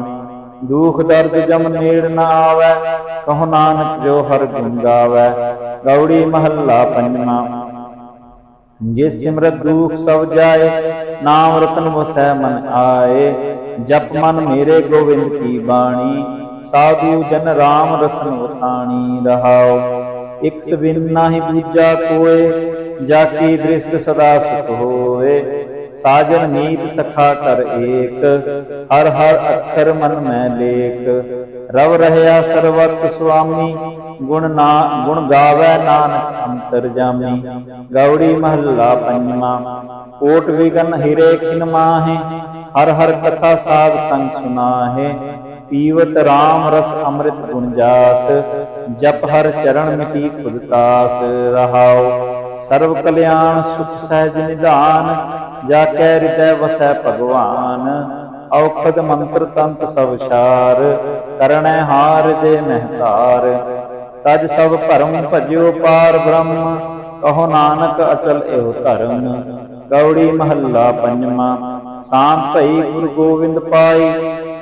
A: दुख दर्द जम नेड़ न आवे, कहो नानक जो हर गुण गावे। गौड़ी महला पंजवा। जिस सिमरत दुख सब जाए, नाम रतन वसै मन आए। जप मन मेरे गोविंद की बाणी, साधु जन राम रसन वखाणी रहाओ। इक बिन नाहि दूजा कोय, जाकी दृष्ट सदा सुख होए। साजन मीत सखा कर एक, हर हर अक्षर मन में लेख। रव रहया सर्वत स्वामी, गुण गावे नानक अंतरजामी। गौड़ी महला पंजवा। कोट विगन हिरे खिन माहे, हर हर कथा साध संग सुनाहे। पीवत राम रस अमृत गुण जास, जप हर चरण मिटी खुद तास रहाओ। सर्व कल्याण सुख सहज निधान, जाकै हृदय वसै भगवान। औखद मंत्र तंत सब सार, करणै हार दे महतार। तज सब भरम भजियो पार ब्रह्म, कहो नानक अटल एहो धर्म। गौड़ी महला पंजवा। शांत भई गुरु गोविंद पाई,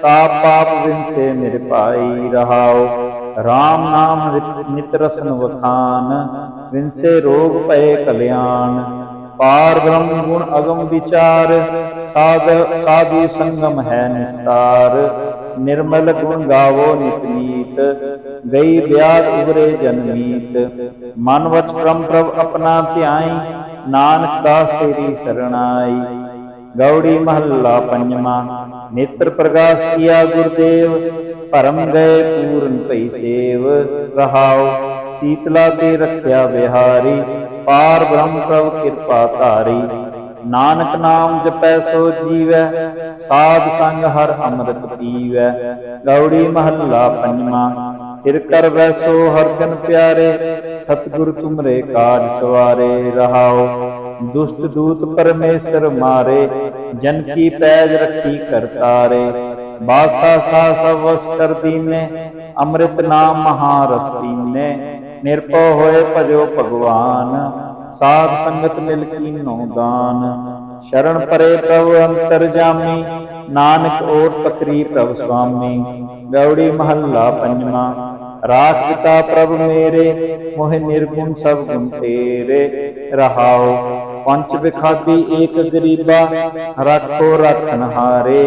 A: ताप पाप विनसे मेरे पाई रहाओ। राम नाम नित रसन वखान, विनसे रोग भय कल्याण। पार ब्रह्म गुण अगम विचार, साधु संगम है निस्तार। निर्मल गुण गावो नित नीत, गई व्याध उबरे जनमीत। मन वच क्रम प्रभ अपना ध्याई, नानक दास तेरी शरणाई। गौड़ी महला पंजवा। नेत्र प्रकाश किया गुरुदेव, भरम गए पूरन पई सेव रहाओ। शीतला ते रख्या बिहारी, पार ब्रह्म प्रभ कृपा धारी। नानक नाम जपै सो जीवै, साध संग हर अमृत पीवै। गौड़ी महला पंजवा। सिर कर वैसो हर जन प्यारे, सतगुरु तुमरे काज सवारे रहाओ। दुष्ट दूत परमेश्वर मारे, जन की पैज रखी कर तारे। बादशाह सा सब वश कर दीने, अमृत नाम महारस पीने। निर्भय होए भजो भगवान, साध संगत मिल कीनो दान। शरण परे प्रभु अंतरजामी, नानक ओट पकरी प्रभु स्वामी। गौड़ी महला पंजवा। राख पिता प्रभु मेरे, मोहि निर्गुण सब गुण तेरे रहाओ। पंच बिखादी एक गरीबा, राखो राखन हारे।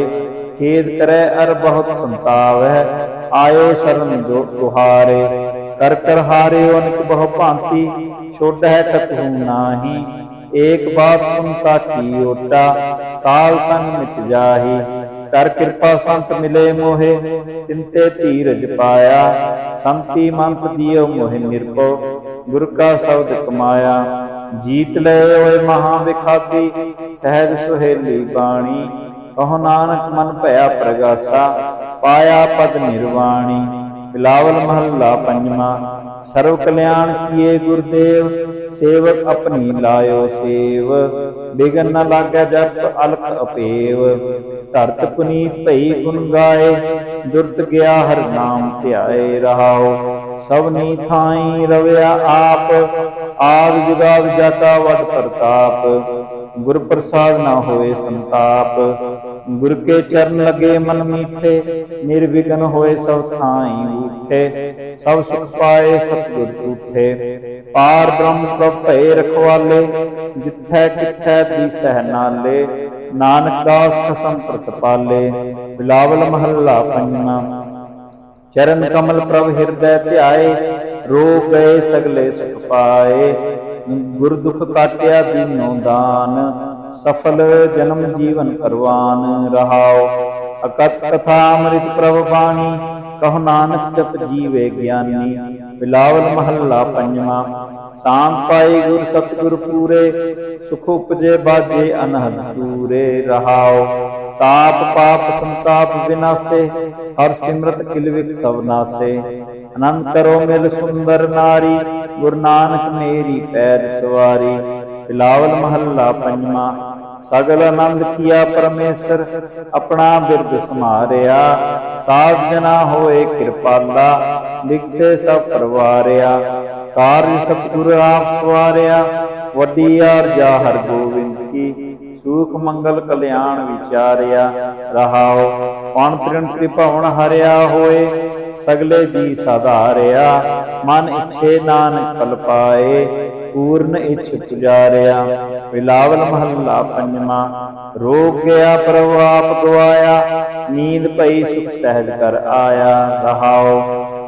A: खेद करे अर बहुत संतावै, आयो शरण दुहारे। कर कर हार्यो अनेक बहु भांति, छोड़ है कतहु नाही। एक बात सुनता की ओटा, साल संग मिट जाही। कर कृपा संत मिले मोहे, तिनते धीरज पाया। संति मंत दियो मोहे निरपो, गुर का शब्द कमाया। जीत ले ओए महा विखाती, सहज सुहेली बाणी। कहो नानक मन भया प्रगासा, पाया पद निर्वाणी। बिलावल महला पंजवा। सर्व कल्याण किए गुरुदेव, सेवक अपनी लायो सेव। बिगन न लागै जप अलख अपेव, धरत पुनीत भई गुण गाए। दुर्त गया हर नाम ध्याए रहाओ, सबनी थाई रवया आप। आद जुगाद जाता वड प्रताप, गुर प्रसाद न होए संताप। गुर के चरण लगे मन मीठे, निर्विघ्न होए सब थाई उठे। सब सुख पाए सतगुर उठे, पार ब्रह्म प्रभ भय रखवाले। जिथै किथै दीसह नाले, नानक दास खसम प्रतिपाले। बिलावल महला पंजवा। चरण कमल प्रभ हृदय ध्याए, रोग गए सगले सुख पाए। गुर दुख काटिया दीनो दान, सफल जन्म जीवन करवान रहाओ। अकथ कथा अमृत प्रभ बाणी, कहो नानक जप जीवे ज्ञानी। बिलावल महला पंजवा। शांत पाई गुर सतगुर पूरे, सुख उपजे बाजे अनहद दूरे रहाओ। ताप पाप संताप विनाशे, हर सिमरत किलविक सब नासे। अनंत करो मिल सुंदर नारी, गुरु नानक मेरी पैर सवारी। बिलावल महला पंजवा। सगल आनंद किया परमेश्वर, अपना बिरद समारिया। साध जना होए कृपाला, लिखसे सब परवारिया। कार्य सतगुर आप सवारिया, वड्डी आरजा हर गोविंद की। सुख मंगल कल्याण विचारिया रहाओ। पौन तृण त्रिभुवन हरिया होए, सगले जी साधारिया। मन इच्छे नानक फल पाए, पूर्ण इच्छ पुजारिया। बिलावल महला पंजवा। रोग गया प्रभु आप गवाया, नींद पई सुख सहज कर आया रहाओ।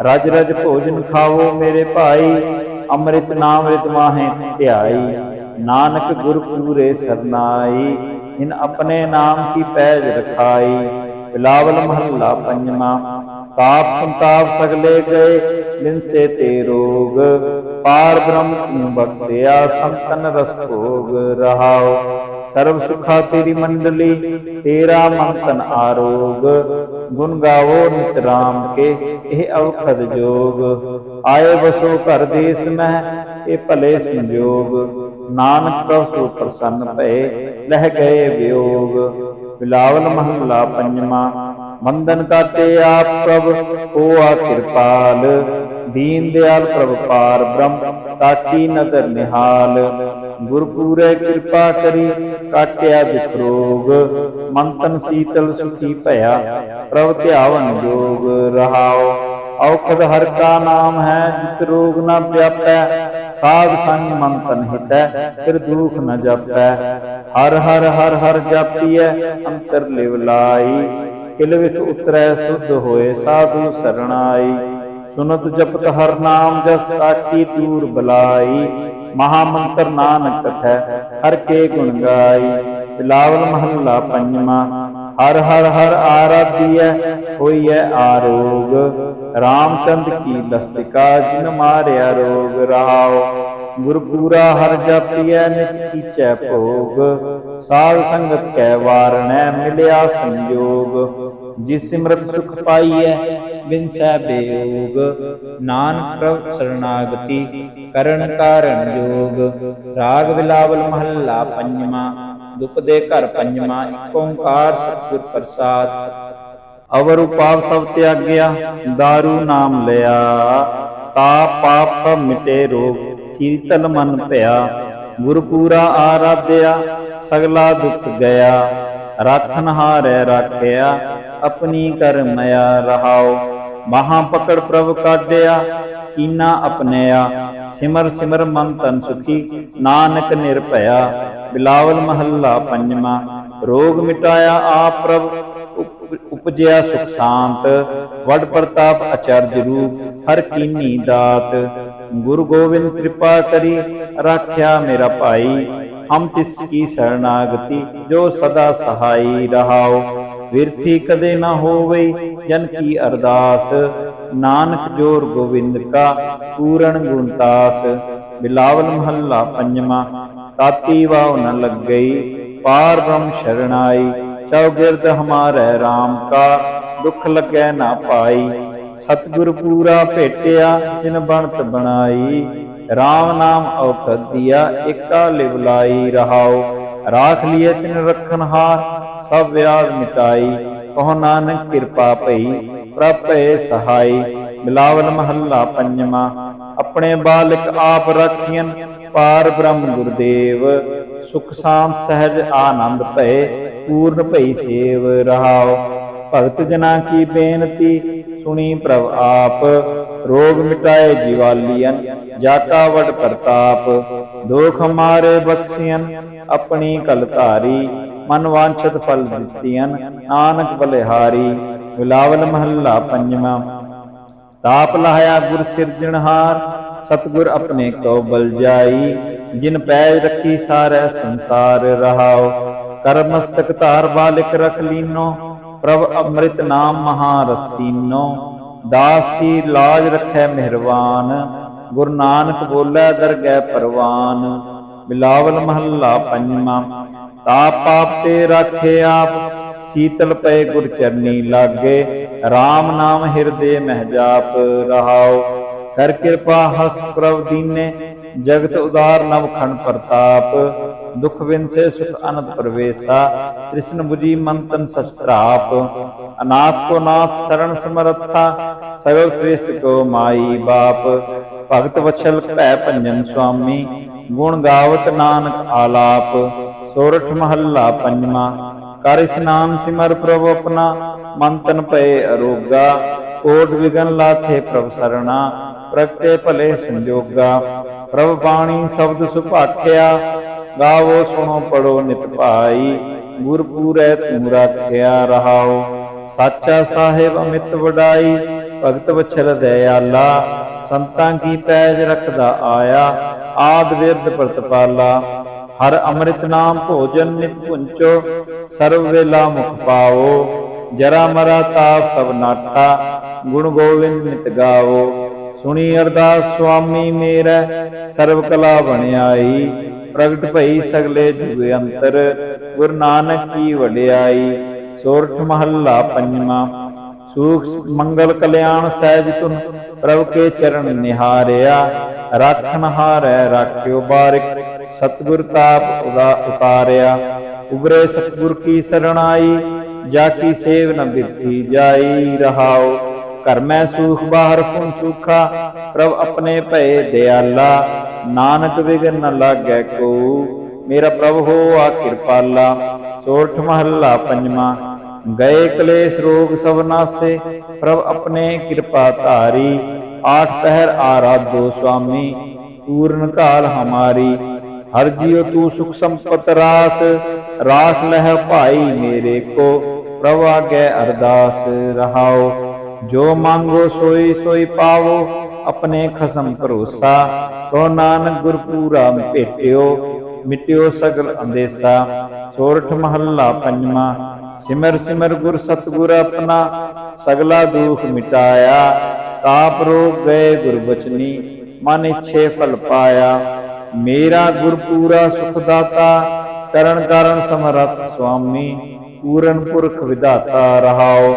A: रज रज भोजन खाओ मेरे भाई, अमृत नामृत माहे ध्याई। नानक गुर पूरे सरनाई, इन अपने नाम की पैज रखाई। बिलावल महला पंजवा। ताप संताप सगले गए, बिन से ते रोग। पार ब्रह्म तू बख्शिया, संतन रस भोग रहाओ। सर्व सुखा तेरी मंडली, तेरा मंथन आरोग। गुण गावो नित राम के, यह अवखद जोग। आए बसो कर देश में, ये भले संजोग। नानक प्रभु प्रसन्न भये, लह गए वियोग। बिलावल महला पंजवा। बंधन काटे आप प्रभु होआ कृपाल। दीन दयाल प्रभु पार ब्रह्म, ताकी नदर निहाल। गुर पूरे कृपा करी, काटिया दुख रोग। मंथन शीतल सुखी भया, प्रभु ध्यावन जोग रहाओ। औखद हर का नाम है, जित रोग न व्यापै। साध संग मंथन हितै, फिर दुख न जपै। हर हर हर हर जापिय, अंतर लिव लाई। किलविख उतरै शुद्ध होए, साधु शरणाई। सुनत जपत हर नाम जस, ताकी दूर बलाई। महामंत्र नानक कथै, हर के गुण गाई। बिलावल महला पंजवा। हर हर हर आराध्य, होइए आरोग। रामचंद्र की लस्तिका, जिन मारिया रोग रहाओ। गुरपूरा हर जपिय, नित कीचै भोग। साध संगत कै वारणै, मिलिया संयोग। जिस सिमरत सुख पाइय, बिन सै बेयोग। नानक प्रभु शरणागति, करण कारण जोग। राग बिलावल महला पंजवा। दुख दे घर पंजवा। एक ओंकार सतगुर प्रसाद। अवर उपाप सब त्याग्या, दारू नाम लिया। ताप पाप सब मिटे रोग, शीतल मन भया। गुरपूरा आराध्या, सगला दुख गया। राखन हारै राखिया, अपनी कर मया रहाओ। महा पकड़ प्रभ काढिया, कीना अपनया। सिमर सिमर मन तन सुखी, नानक निर्भया। बिलावल महला पंजवा। रोग मिटाया आप प्रभ, ਉਪਜਿਆ ਸੁਖ ਸ਼ਾਂਤ, ਵਡ ਪ੍ਰਤਾਪ ਅਚਰਜ ਰੂਪ, ਹਰ ਕੀਨੀ ਦਾਤ। ਗੁਰੂ ਗੋਬਿੰਦ ਕਿਰਪਾ ਕਰੀ, ਰਾਖਿਆ ਮੇਰਾ ਭਾਈ, ਹਮ ਤਿਸ ਕੀ ਸਰਨਾਗਤੀ, ਜੋ ਸਦਾ ਸਹਾਈ ਰਹਾਉ। ਵਿਰਥੀ ਕਦੇ ਨਾ ਹੋਵਈ ਜਨ ਕੀ ਅਰਦਾਸ, ਨਾਨਕ ਜੋਰ ਗੋਬਿੰਦ ਕਾ ਪੂਰਨ ਗੁਣਤਾਸ। ਬਿਲਾਵਲ ਮਹੱਲਾ ਪੰਜਵਾਂ। ਤਾਤੀ ਵਾਵ ਨ ਲੱਗਈ, ਪਾਰ ਬ੍ਰਹਮ ਸ਼ਰਨਾਈ, ਚੌਗਿਰਦ ਹਮਾਰੇ RAM ਕਾ, ਦੁਖ ਲੱਗੈ ਨਾ ਪਾਈ। ਸਤਿਗੁਰ ਪੂਰਾ ਭੇਟਿਆ, ਜਿਨ ਬਣਤ ਬਣਾਈ, RAM ਨਾਮ ਔਖਦ ਦੀਆ, ਏਕਾ ਲਿਵ ਲਾਈ ਰਹਾਉ। ਰਾਖ ਲਿਏ ਤਿਨ ਰਖਨਹਾਰ, ਸਭ ਵਿਆਧ ਮਿਟਾਈ, ਕਹੋ ਨਾਨਕ ਕਿਰਪਾ ਭਈ, ਪ੍ਰਭ ਭਏ ਸਹਾਈ। ਬਿਲਾਵਲ ਮਹੱਲਾ ਪੰਜਵਾਂ। ਆਪਣੇ ਬਾਲਕ ਆਪ ਰਾਖੀਐਨ, ਪਾਰ ਬ੍ਰਹਮ ਗੁਰਦੇਵ, ਸੁਖ ਸ਼ਾਂਤ ਸਹਿਜ ਆਨੰਦ ਭਏ, ਪੂਰਨ ਭਈ ਸੇਵ ਰਹਾਉ। ਭਗਤ ਜਨਾ ਕੀ ਬੇਨਤੀ, ਸੁਣੀ ਪ੍ਰਭ ਆਪ, ਰੋਗ ਮਿਟਾਏ ਜੀਵਾਲੀਅਨ, ਜਾਕਾ ਵਡ ਪ੍ਰਤਾਪ। ਦੋਖ ਹਮਾਰੇ ਬਖਸ਼ੀਅਨ, ਆਪਣੀ ਕਲ ਧਾਰੀ, ਮਨ ਵਾਂਛਤ ਫਲ ਦਿੱਤੀਅਨ, ਨਾਨਕ ਬਲਿਹਾਰੀ। ਬਿਲਾਵਲ ਮਹੱਲਾ ਪੰਜਵਾਂ। ਤਾਪ ਲਾਹਿਆ ਗੁਰ ਸਿਰਜਣਹਾਰ, ਸਤਿਗੁਰ ਆਪਣੇ ਕੋ ਬਲ ਜਾਈ, ਜਿਨ ਪੈਜ ਰੱਖੀ ਸਾਰੈ ਸੰਸਾਰ ਰਹਾਉ। ਕਰ ਮਸਤਕ ਧਾਰ ਬਾਲਿਕ ਰਖ ਲੀਨੋ, ਪ੍ਰਭ ਅੰਮ੍ਰਿਤ ਨਾਮ ਮਹਾ ਰਸ ਤੀਨੋ। ਦਾਸ ਕੀ ਲਾਜ ਰੱਖੈ ਮਿਹਰਬਾਨ, ਗੁਰੂ ਨਾਨਕ ਬੋਲੇ ਦਰਗਹਿ ਪਰਵਾਨ। ਬਿਲਾਵਲ ਮਹੱਲਾ ਪੰਜਵਾਂ। ਤਾਪ ਪਾਪ ਤੇ ਰਾਖੇ ਆਪ, ਸੀਤਲ ਪਏ ਗੁਰ ਚਰਨੀ ਲਾਗੇ, RAM ਨਾਮ ਹਿਰਦੇ ਮਹਿ ਜਾਪ ਰਹਾਉ। ਕਰ ਕਿਰਪਾ ਹਸਤ ਪ੍ਰਭ ਦੀਨੇ, ਜਗਤ ਉਦਾਰ ਨਵ ਖੰਡ ਪ੍ਰਤਾਪ। ਦੁਖ ਵਿਨਸੇ ਸੁਖ ਅਨੰਦ ਪ੍ਰਵੇਸ਼ਾ, ਤ੍ਰਿਸ਼ਨ ਬੁਝੀ ਮਨ ਤਨ ਸਚਤਰਾਪ। ਅਨਾਥ ਕੋ ਨਾਥ ਸਰਣ ਸਮਰੱਥਾ, ਸਗਲ ਸ੍ਰੇਸ਼ਟ ਕੋ ਮਾਈ ਬਾਪ। ਭਗਤ ਵਛਲ ਭੈ ਭੰਜਨ ਸੁਆਮੀ, ਗੁਣ ਗਾਵਤ ਨਾਨਕ ਆਲਾਪ। ਸੋਰਠ ਮਹੱਲਾ ਪੰਜਵਾਂ। ਕਰ ਇਸਨਾਨ ਸਿਮਰ ਪ੍ਰਭ ਆਪਣਾ, ਮਨ ਤਨ ਭਏ ਅਰੋਗਾ। ਕੋਟ ਵਿਗਨ ਲਾਥੇ ਪ੍ਰਭ ਸਰਣਾ, ਪ੍ਰਗਟੇ ਭਲੇ ਸੰਜੋਗਾ। ਪ੍ਰਭ ਬਾਣੀ ਸ਼ਬਦ ਸੁਭਾਖਿਆ, ਗਾਵੋ ਸੁਣੋ ਪੜੋ ਨਿਤ ਭਾਈ। ਗੁਰ ਪੂਰੈ ਤੂੰ ਰਾਖਿਆ ਰਹਾਉ। ਸਾਚਾ ਸਾਹਿਬ ਅਮਿਤ ਵਡਾਈ, ਭਗਤ ਵਛਲ ਦਇਆਲਾ। ਸੰਤਾਂ ਕੀ ਪੈਜ ਰੱਖਦਾ ਆਇਆ, ਆਦ ਵਿਰਧ ਪ੍ਰਤਪਾਲਾ। ਹਰ ਅੰਮ੍ਰਿਤ ਨਾਮ ਭੋਜਨ ਨਿਤ ਪੁੰਚੋ, ਸਰਵ ਵੇਲਾ ਮੁਖ ਪਾਵੋ। ਜਰਾ ਮਰਾ ਤਾਪ ਸਭ ਨਾਠਾ, ਗੁਣ ਗੋਬਿੰਦ ਨਿਤ ਗਾਵੋ। ਸੁਣੀ ਅਰਦਾਸ ਸੁਆਮੀ ਮੇਰਾ, ਸਰਵ ਕਲਾ ਬਣਾਈ। ਪ੍ਰਗਟ ਭਈ ਸਗਲੇ ਜੁਗ ਅੰਤਰ, ਗੁਰੂ ਨਾਨਕ ਕੀ ਵਡਿਆਈ। ਸੋਰਠ ਮਹੱਲਾ ਪੰਜਵਾਂ। ਸੂਖ ਮੰਗਲ ਕਲਿਆਣ ਸਹਿਜ ਤੁਨ, ਪ੍ਰਭ ਕੇ ਚਰਨ ਨਿਹਾਰਿਆ। ਰਾਖਨ ਹਾਰੈ ਰਾਖਿਓ ਬਾਰਿਕ, ਸਤਿਗੁਰ ਤਾਪ ਉਤਾਰਿਆ। ਉਬਰੇ ਸਤਿਗੁਰ ਕੀ ਸਰਣਾਈ, ਜਾ ਕੀ ਸੇਵ ਨ ਬਿਰਥੀ ਜਾਈ ਰਹਾਉ। ਘਰ ਮੈਂ ਸੂਖ ਬਾਹਰ ਪੁਨ ਸੂਖਾ, ਪ੍ਰਭ ਆਪਣੇ ਭਏ ਦਿਆਲਾ। ਨਾਨਕ ਵਿਗਨ ਨ ਲਾਗੈ ਕੋ, ਮੇਰਾ ਪ੍ਰਭ ਹੋਆ ਕਿਰਪਾਲਾ। ਸੋਰਠ ਮਹੱਲਾ ਪੰਜਵਾਂ। ਗਏ ਕਲੇਸ਼ ਰੋਗ ਸਭ ਨਾਸੇ, ਪ੍ਰਭ ਆਪਣੇ ਕਿਰਪਾ ਧਾਰੀ। ਆਠ ਪਹਿਰ ਆਰਾਧੋ ਸੁਆਮੀ, ਪੂਰਨ ਕਾਲ ਹਮਾਰੀ। ਹਰ ਜੀਉ ਤੂੰ ਸੁਖ ਸੰਪਤ ਰਾਸ, ਰਾਖ ਲਹਿ ਭਾਈ ਮੇਰੇ ਕੋ। ਪ੍ਰਭ ਆਗੇ ਅਰਦਾਸ ਰਹਾਉ। ਜੋ ਮੰਗੋ ਸੋਈ ਸੋਈ ਪਾਵੋ, ਆਪਣੇ ਖਸਮ ਭਰੋਸਾ। ਕਹੋ ਨਾਨਕ ਗੁਰ ਪੂਰਾ ਭੇਟਿਓ, ਮਿਟਿਓ ਸਗਲ ਅੰਦੇਸਾ। ਸੋਰਠ ਮਹੱਲਾ ਪੰਜਵਾਂ। ਸਿਮਰ ਸਿਮਰ ਗੁਰ ਸਤਿਗੁਰ ਆਪਣਾ, ਸਗਲਾ ਦੁਖ ਮਿਟਾਇਆ। ਤਾਪ ਰੋਗ ਗਏ ਗੁਰ ਬਚਨੀ, ਮਨ ਇੱਛੇ ਫਲ ਪਾਇਆ। ਮੇਰਾ ਗੁਰ ਪੂਰਾ ਸੁਖ ਦਾਤਾ, ਕਰਨ ਕਾਰਨ ਸਮਰੱਥ ਸੁਆਮੀ। ਪੂਰਨ ਪੁਰਖ ਵਿਧਾਤਾ ਰਹਾਉ।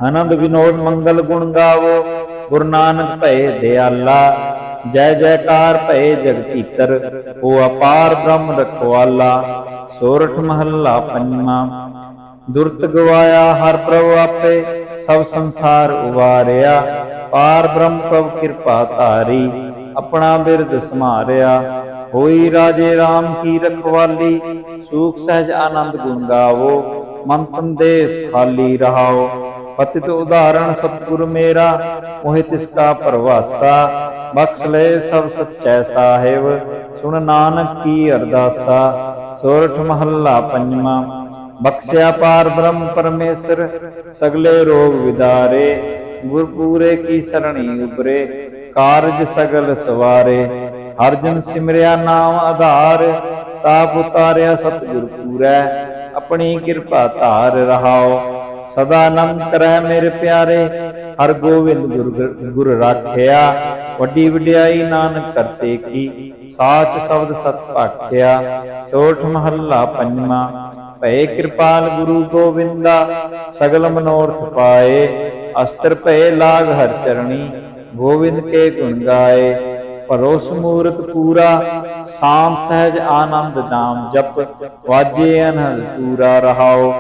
A: ਆਨੰਦ ਵਿਨੋਦ ਮੰਗਲ ਗੁਣ ਗਾਵੋ, ਗੁਰੂ ਨਾਨਕ ਭਏ ਦਿਆਲਾ। ਜੈ ਜੈਕਾਰ ਭਏ ਜਗ ਭੀਤਰ, ਹੋ ਅਪਾਰ ਬ੍ਰਹਮ ਰਖਵਾਲਾ। ਸੋਰਠ ਮਹੱਲਾ ਪੰਜਵਾਂ। ਦੁਰਤ ਗਵਾਇਆ ਹਰ ਪ੍ਰਭ ਆਪੇ, ਸਭ ਸੰਸਾਰ ਉਵਾਰਿਆ। ਪਾਰ ਬ੍ਰਹਮ ਪ੍ਰਭ ਕਿਰਪਾ ਧਾਰੀ, ਆਪਣਾ ਬਿਰਦ ਸਮਾਰਿਆ। ਹੋਈ ਰਾਜੇ RAM ਕੀ ਰਖਵਾਲੀ, ਸੂਖ ਸਹਿਜ ਆਨੰਦ ਗੁਣ ਗਾਵੋ। ਮਨ ਤਨ ਦੇਸ ਖਾਲੀ ਰਹਾਉ। ਪਤਿਤ ਉਦਾਹਰਣ ਸਤਿਗੁਰ ਮੇਰਾ, ਮੋਹਿ ਤਿਸ ਕਾ ਪਰਵਾਸਾ। ਬਖਸ਼ ਲੈ ਸਭ ਸੱਚੈ ਸਾਹਿਬ, ਸੁਣ ਨਾਨਕ ਕੀ ਅਰਦਾਸਾ। ਸੋਰਠ ਮਹੱਲਾ ਪੰਜਵਾਂ। बख्शिया पार ब्रह्म परमेश्वर सगले रोग विदारे। गुरपूरे की सरणी उबरे कारज सगल सवारे। हर जन सिमरिया नाम आधार ताप उतारिया सतगुर पूरै। अपनी कृपा धार रहाओ सदा आनंद करੈ मेरे प्यारे। हर गोविंद गुर राखिया वड्डी वड्याई नानक करते की। साच शब्द सत भाखिया सोठ महला पंजवा। भय कृपाल गुरु गोविंदा सगल मनोरथ पाए। अस्त्र भय लाग हर चरणी गोविंद के गुण गाए। भरोस मूरत पूरा शांत सहज आनंद नाम जप। वाजे अनहद पूरा रहाओ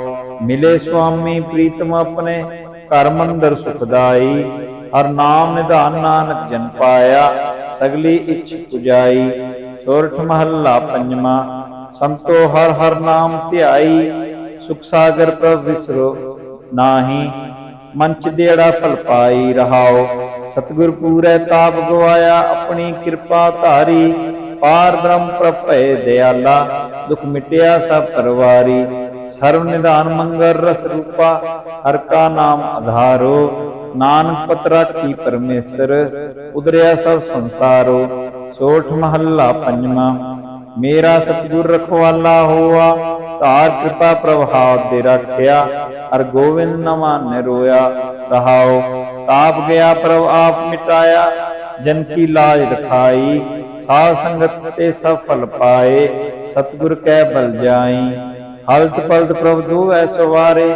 A: मिले स्वामी प्रीतम अपने। घर मंदिर सुखदाई हर नाम निधान नानक जन पाया। सगली इच्छ पुजाई। सोरठ महला पंजवा। संतो हर हर नाम ध्याई सुख सागर प्रभ विसरो नाही। मंच देड़ा फल पाई रहाओ सतगुर पूरै ताप गवाया। अपनी कृपा धारी पार ब्रह्म प्रभ भय दयाला। दुख मिटिया सब परवारी। सर्व निधान मंगल रस रूपा हर का नाम आधारो। नानक पत राखी परमेश्वर उदरिया सब संसारो। सोठ महला पंजवा। मेरा सतगुर रखवाला होआ तार कृपा प्रभाव दे रखिया। हर गोविंद नवा निरोया रहाओ ताप गया प्रभ आप मिटाया। जन की लाज रखाई साध संगत ते सब फल पाए। सतगुर कै बल जाई हलत पलत प्रभ दो सवारे।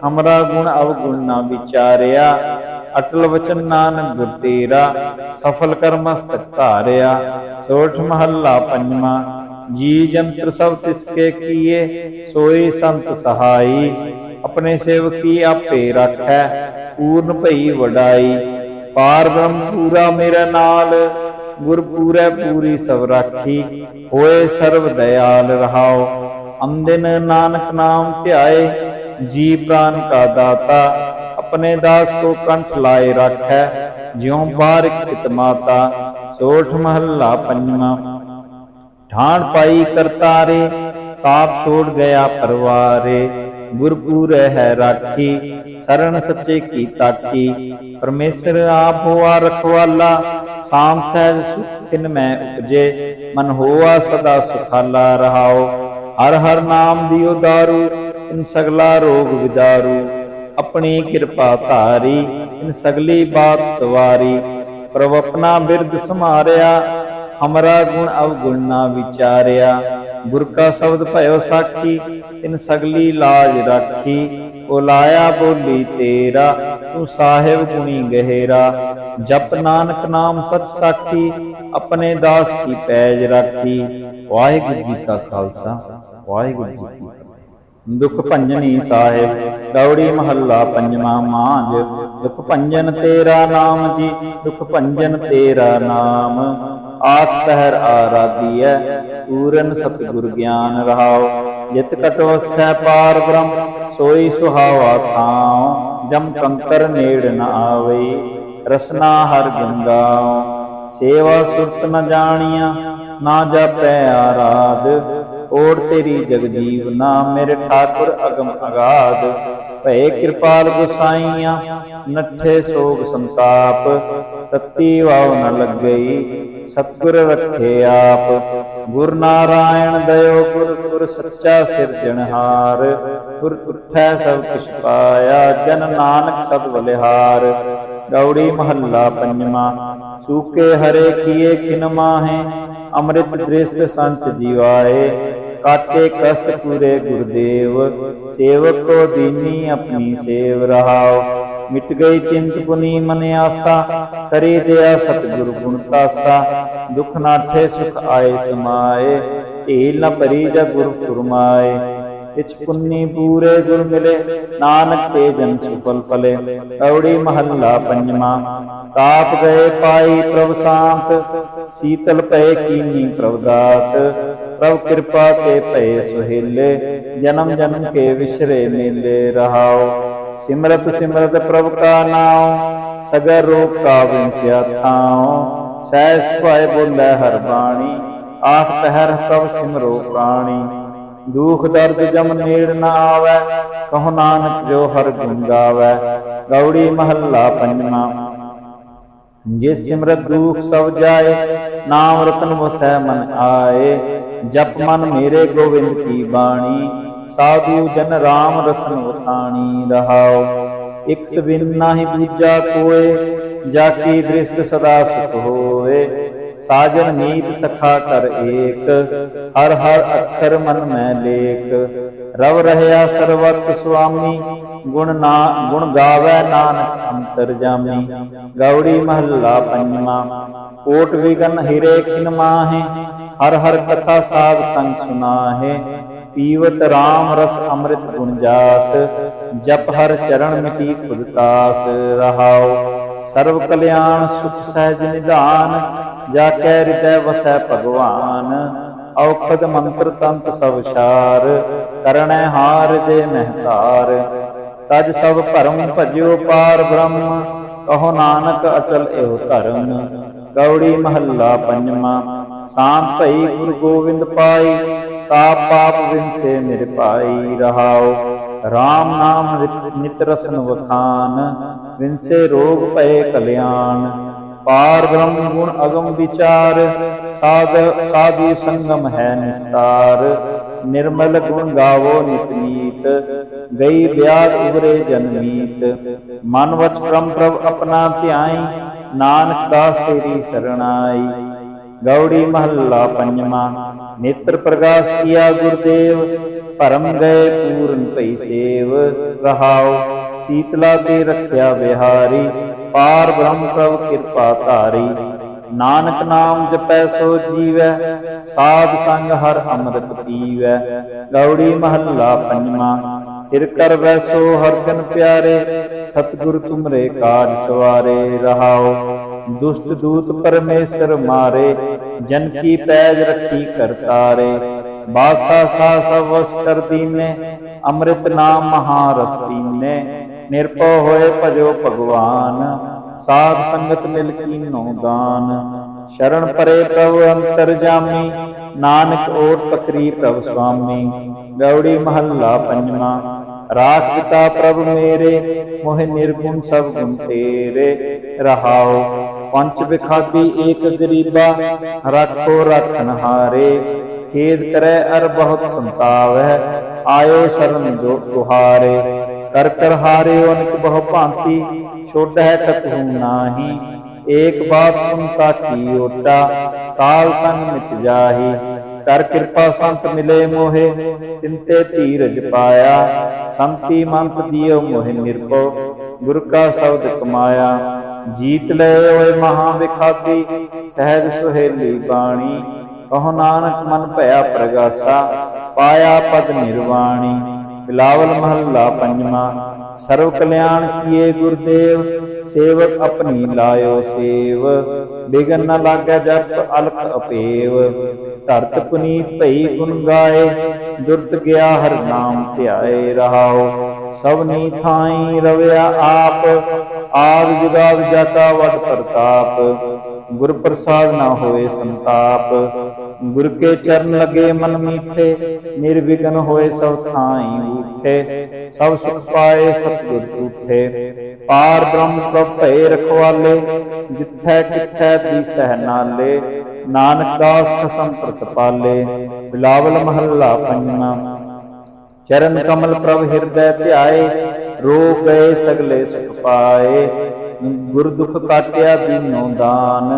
A: हमरा गुण अवगुण ना विचारिया अटल वचन नानक गुर तेरा। सफल कर मस्तक धारिया सोठ महला पंजवा। जी जंत्र सब तिसके किए सोई संत सहाई। अपने सेवकी आपे रखै पूर्ण भई वडाई। पार ब्रह्म पूरा मेरे नाल गुर पूरै पूरी सब राखी। होए सर्व दयाल रहाओ अनदिन नानक नाम ध्याए। जी प्राण का दाता अपने दास को कंठ लाए रखै। ज्यों बारिक पित माता सोठ महला पंजवा। ठाण पाई करतारे ताप छोड़ गया परवारे। गुरपूर है राखी शरण सच्चे की ताकी। परमेश्वर आप हुआ रखवाला शाम सहज सुख तिन में उपजे। मन हुआ सदा सुखाला रहाओ हर हर नाम दियो दारू। इन सगला रोग विदारू अपनी कृपा धारी। इन सगली बात सवारी प्रभ अपना बिरद समारिया। हमरा गुण अवगुण ना विचारिया। गुर का शब्द भयो साखी इन सगली लाज राखी। ओ लाया बोली तेरा तू साहिब गुणी गहेरा। जप नानक नाम सच साखी अपने दास की पैज राखी। वाहिगुरू जी का खालसा वाहिगुरू जी की फतेह। दुख भंजनी साहिब गौड़ी महला पंजवा मांझ। दुख भंजन तेरा नाम जी दुख भंजन तेरा नाम। आठ पहर आराधिय पूरन सतगुर ज्ञान रहाओ। जित कट वसै पार ब्रह्म सोई सुहावा थाओ। जम कंकर नेड़ न आवे रसना हर गुण गाओ। सेवा सुरत न जानिया ना जापै आराध। ओढ़ तेरी जगजीव ना मेरे ठाकुर अगम अगाध। भय कृपाल गोसाइया नठे सोग संताप। तत्ती वाव न लग गई सतगुर रखे आप। गुर नारायण दयो गुर गुर सच्चा सिरजनहार। गुर उठै सब किछ पाया जन नानक सद बलिहार। गौड़ी महला पंजवा। सूखे हरे किए खिन माहे अमृत दृष्ट संच जीवाए। काटे कष्ट पूरे गुरुदेव सेवक को दीनी अपनी सेव रहाओ। मिट गई चिंत पुनी मन आसा करी दया सतगुरु गुण तासा। दुख नाठे सुख आए समाए ढील न परी जग गुरु फुरमाए। इच पुन्नी पूरे गुर मिले नानक ते जन सुफल फले। गौड़ी महला पंजवा। ताप गए पाई प्रभ शांत शीतल पय कीनी प्रभ दात। प्रभ कृपा ते पय सुहेले जन्म जन्म के विसरे मेले रहाओ। सिमरत सिमरत प्रभ का नाम सगर रोग का विंस्या थाओ। सहज पाए बोले हर बाणी आठ पहर प्रभ सिमरो प्राणी। दुख दर्द जम नेड़ न आवै, कहो नानक जो हर गुण गावै। गौड़ी महला पंजवा। जिस सिमरत दुख सब जाए, नाम रतन वसै मन आए। जप मन मेरे गोविंद की बाणी, साधु जन राम रसन वखाणी। रहाओ इक बिन नाहि दूजा कोय, जाकी दृष्ट सदा सुख होए। साजन मीत सखा कर एक, हर हर अक्षर मन में लेख। रव रहया सर्वत स्वामी, गुण गावै नानक अंतरजामी। गौड़ी महला पंजवा। कोट विगन हिरे खिन माहे, हर हर कथा साध संग सुनाहे। पीवत राम रस अमृत गुण जास, जप हर चरण मिटी खुद तास। रहाओ सर्व कल्याण सुख सहज निधान, जाकै हृदय वसै भगवान। औखद मंत्र तंत सब सार, करणै हार दे महतार। तज सब भरम भजियो पार ब्रह्म, कहो नानक अटल एहो धर्म। गौड़ी महला पंजवा। शांत भई गुरु गोविंद पाई, ताप पाप विनसे मेरे पाई। रहाओ राम नाम नित रसन वखान, विनसे रोग भय कल्याण। पार ब्रह्म गुण अगम विचार, साधु संगम है निस्तार। निर्मल गुण गावो नित नीत, गई व्याध उबरे जनमीत। मन वच क्रम प्रभ अपना ध्याई, नानक दास तेरी शरणाई। गौड़ी महला पंजवा। नेत्र प्रकाश किया गुरुदेव, भरम गए पूर्ण भई सेव। रहाओ शीतला ते रख्या बिहारी, पार ब्रह्म प्रभ कृपा धारी। नानक नाम जपै सो जीवै, साध संग हर अमृत पीवै। गौड़ी महला पंजवा। थिर कर वैसो हर जन प्यारे, सतगुरु तुमरे काज सवारे। रहाओ दुष्ट दूत परमेश्वर मारे, जन की पैज रखी करतारे। बादशाह साह सब वश कर दीने, अमृत नाम महारस पीने। निर्भय होए भजो भगवान, साध संगत मिल कीनो दान। शरण परे प्रभु अंतरजामी, नानक ओट पकरी प्रभु स्वामी। गौड़ी महला पंजवा। राख पिता प्रभु मेरे, मोहि निर्गुण सब गुण तेरे। रहाओ पंच बिखादी एक गरीबा, राखो राखन हारे। खेद करे अर बहुत संतावै, आयो शरण जो तुहारे। कर कर हारे अनिक बहु भांति, छोड़ है कतहु नाही। एक बात सुनता की ओटा, साल संग मिट जाही। कर कृपा संत मिले मोहे, तिनते धीरज पाया। संति मंत दियो मोहे निर्भो, गुरु का शब्द कमाया। जीत ले ओए महा विखाती, सहज सुहेली बाणी। कहो नानक मन भया प्रगासा, पाया पद निर्वाणी। बिलावल महला पंजवा। सर्व कल्याण किए गुरुदेव, सेवक अपनी लायो सेव। बिगन न लागै जप अलख अपेव, धरत पुनीत भई गुण गाए। दुर्त गया हर नाम ध्याए। रहाओ सब नी थाई रवया आप, आद जुगाद जाता वड प्रताप। गुर प्रसाद न होए संताप, गुर के चरण लगे मन मीठे। निर्विघन होए सब थाई उठे, सब सुख पाए सतगुर उठे। पार ब्रह्म प्रभ भय रखवाले, जिथै किथै दीसह नाले। नानक दास खसम प्रतिपाले। बिलावल महला पंजवा। चरण कमल प्रभ हृदय ध्याए, रोग गए सगले सुख पाए। गुर दुख काट्या दीनो दान,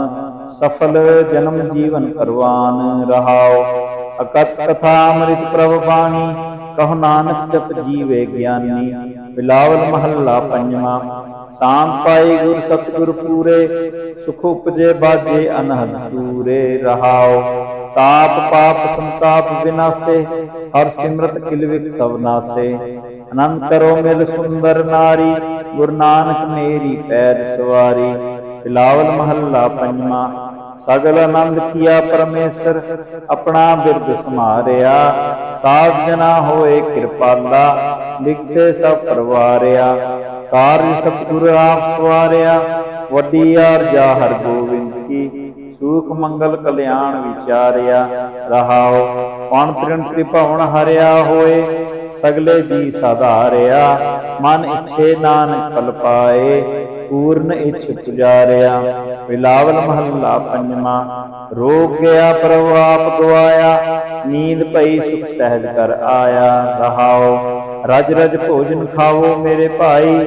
A: सफल जन्म जीवन करवान। रहाओ अकथ कथा अमृत प्रभ बाणी, कहो नानक जप जीवे ज्ञानी। बिलावल महला पंजवा। शांत पाई गुर सतगुर पूरे, सुख उपजे बाजे अनहद दूरे। रहाओ ताप पाप संताप विनाशे, हर सिमरत किलविक सब नासे। अनंत करो मिल सुंदर नारी, गुरु नानक मेरी पैर सवारी। बिलावल महला पंजवा। सगल आनंद किया परमेश्वर, अपना बिरद समारिया। साध जना होए कृपाला, लिखसे सब परवारिया। कार्य सतगुरु आप सवारिया, वड्डी आरजा हर गोविंद की। ਸੂਖ ਮੰਗਲ ਕਲਿਆਣ ਵਿਚਾਰਿਆ ਰਹਾਉ। ਪਣ ਤ੍ਰਿਣ ਤ੍ਰਿਭਵਨ ਹਰਿਆ ਹੋਏ, ਸਗਲੇ ਜੀ ਸਾਧਾਰਿਆ। ਮਨ ਇਛੇ ਨਾਨਕ ਫਲ ਪਾਏ, ਪੂਰਨ ਇਛ ਪੁਜਾਰਿਆ। ਬਿਲਾਵਲ ਮਹੱਲਾ ਪੰਜਵਾਂ। ਰੋਗ ਗਿਆ ਪ੍ਰਭ ਆਪ ਗਵਾਇਆ, ਨੀਂਦ ਪਈ ਸੁਖ ਸਹਿਜ ਕਰ ਆਇਆ ਰਹਾਉ। ਰਜ ਰਜ ਭੋਜਨ ਖਾਵੋ ਮੇਰੇ ਭਾਈ,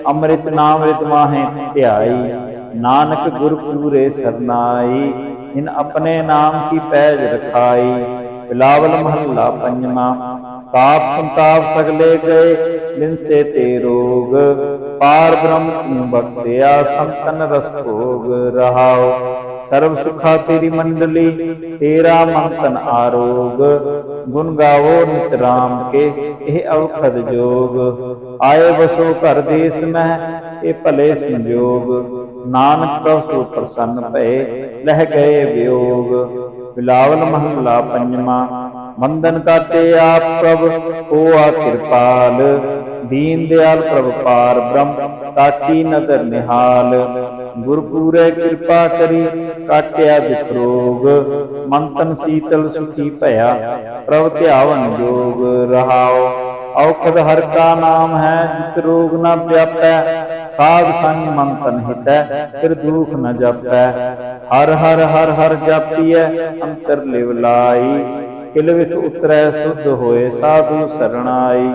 A: ਅੰਮ੍ਰਿਤ ਨਾਮ ਰਿਤ ਮਾਹੇ ਧਿਆਈ। ਨਾਨਕ ਗੁਰ ਪੂਰੇ ਸਰਨਾਈ, ਇਨ ਆਪਣੇ ਨਾਮ ਕੀ ਪੈਜ ਰਖਾਈ। ਬਿਲਾਵਲ ਮਹੱਲਾ ਪੰਜਵਾਂ। ਤਾਪ ਸੰਤਾਪ ਸਗਲੇ ਗਏ, ਬਿਨਸੇ ਤੇ ਰੋਗ। ਪਾਰ ਬ੍ਰਹਮ ਤੂੰ ਬਖਸ਼ਿਆ, ਸੰਤਨ ਰਸ ਭੋਗ ਰਹਾਉ। ਸਰਬ ਸੁਖਾ ਤੇਰੀ ਮੰਡਲੀ, ਤੇਰਾ ਮਨ ਤਨ ਆਰੋਗ। ਗੁਣ ਗਾਵੋ ਨਿਤ ਰਾਮ ਕੇ, ਇਹ ਔਖਦ ਜੋਗ। ਆਏ ਬਸੋ ਘਰ ਦੇਸ ਮਹਿ, ਇਹ ਭਲੇ ਸੰਜੋਗ। ਨਾਨਕ ਪ੍ਰਭ ਸੋ ਪ੍ਰਸੰਨ ਭਏ, ਲਹਿ ਗਏ ਵਿਯੋਗ। ਬਿਲਾਵਲ ਮਹੱਲਾ ਪੰਜਵਾਂ। ਬੰਧਨ ਕਾਟੇ ਆਪ ਪ੍ਰਭ, ਹੋਆ ਕਿਰਪਾਲ। ਦੀਨ ਦਿਆਲ ਪ੍ਰਭ ਪਾਰ ਬ੍ਰਹਮ, ਤਾਕੀ ਨਦਰ ਨਿਹਾਲ। ਗੁਰ ਪੂਰੇ ਕਿਰਪਾ ਕਰੀ, ਕਾਟਿਆ ਦੁਖ ਰੋਗ। ਮਨ ਤਨ ਸੀਤਲ ਸੁਖੀ ਭਇਆ, ਪ੍ਰਭ ਧਿਆਵਨ ਜੋਗ ਰਹਾਉ। ਔਖਦ ਹਰਿ ਕਾ ਨਾਮ ਹੈ, ਜਿਤ ਰੋਗ ਨ ਵਿਆਪੈ। ਸਾਧ ਸੰਗ ਮਨ ਤਨ ਹਿਤੈ, ਫਿਰ ਦੁਖ ਨ ਜਾਪੈ। ਹਰ ਹਰ ਹਰ ਹਰ ਜਾਪੀਐ, ਅੰਤਰ ਲਿਵ ਲਾਈ। ਕਿਲ ਵਿਚ ਉਤਰੈ ਸੁਧ ਹੋਏ, ਸਾਧੂ ਸਰਣਾਈ।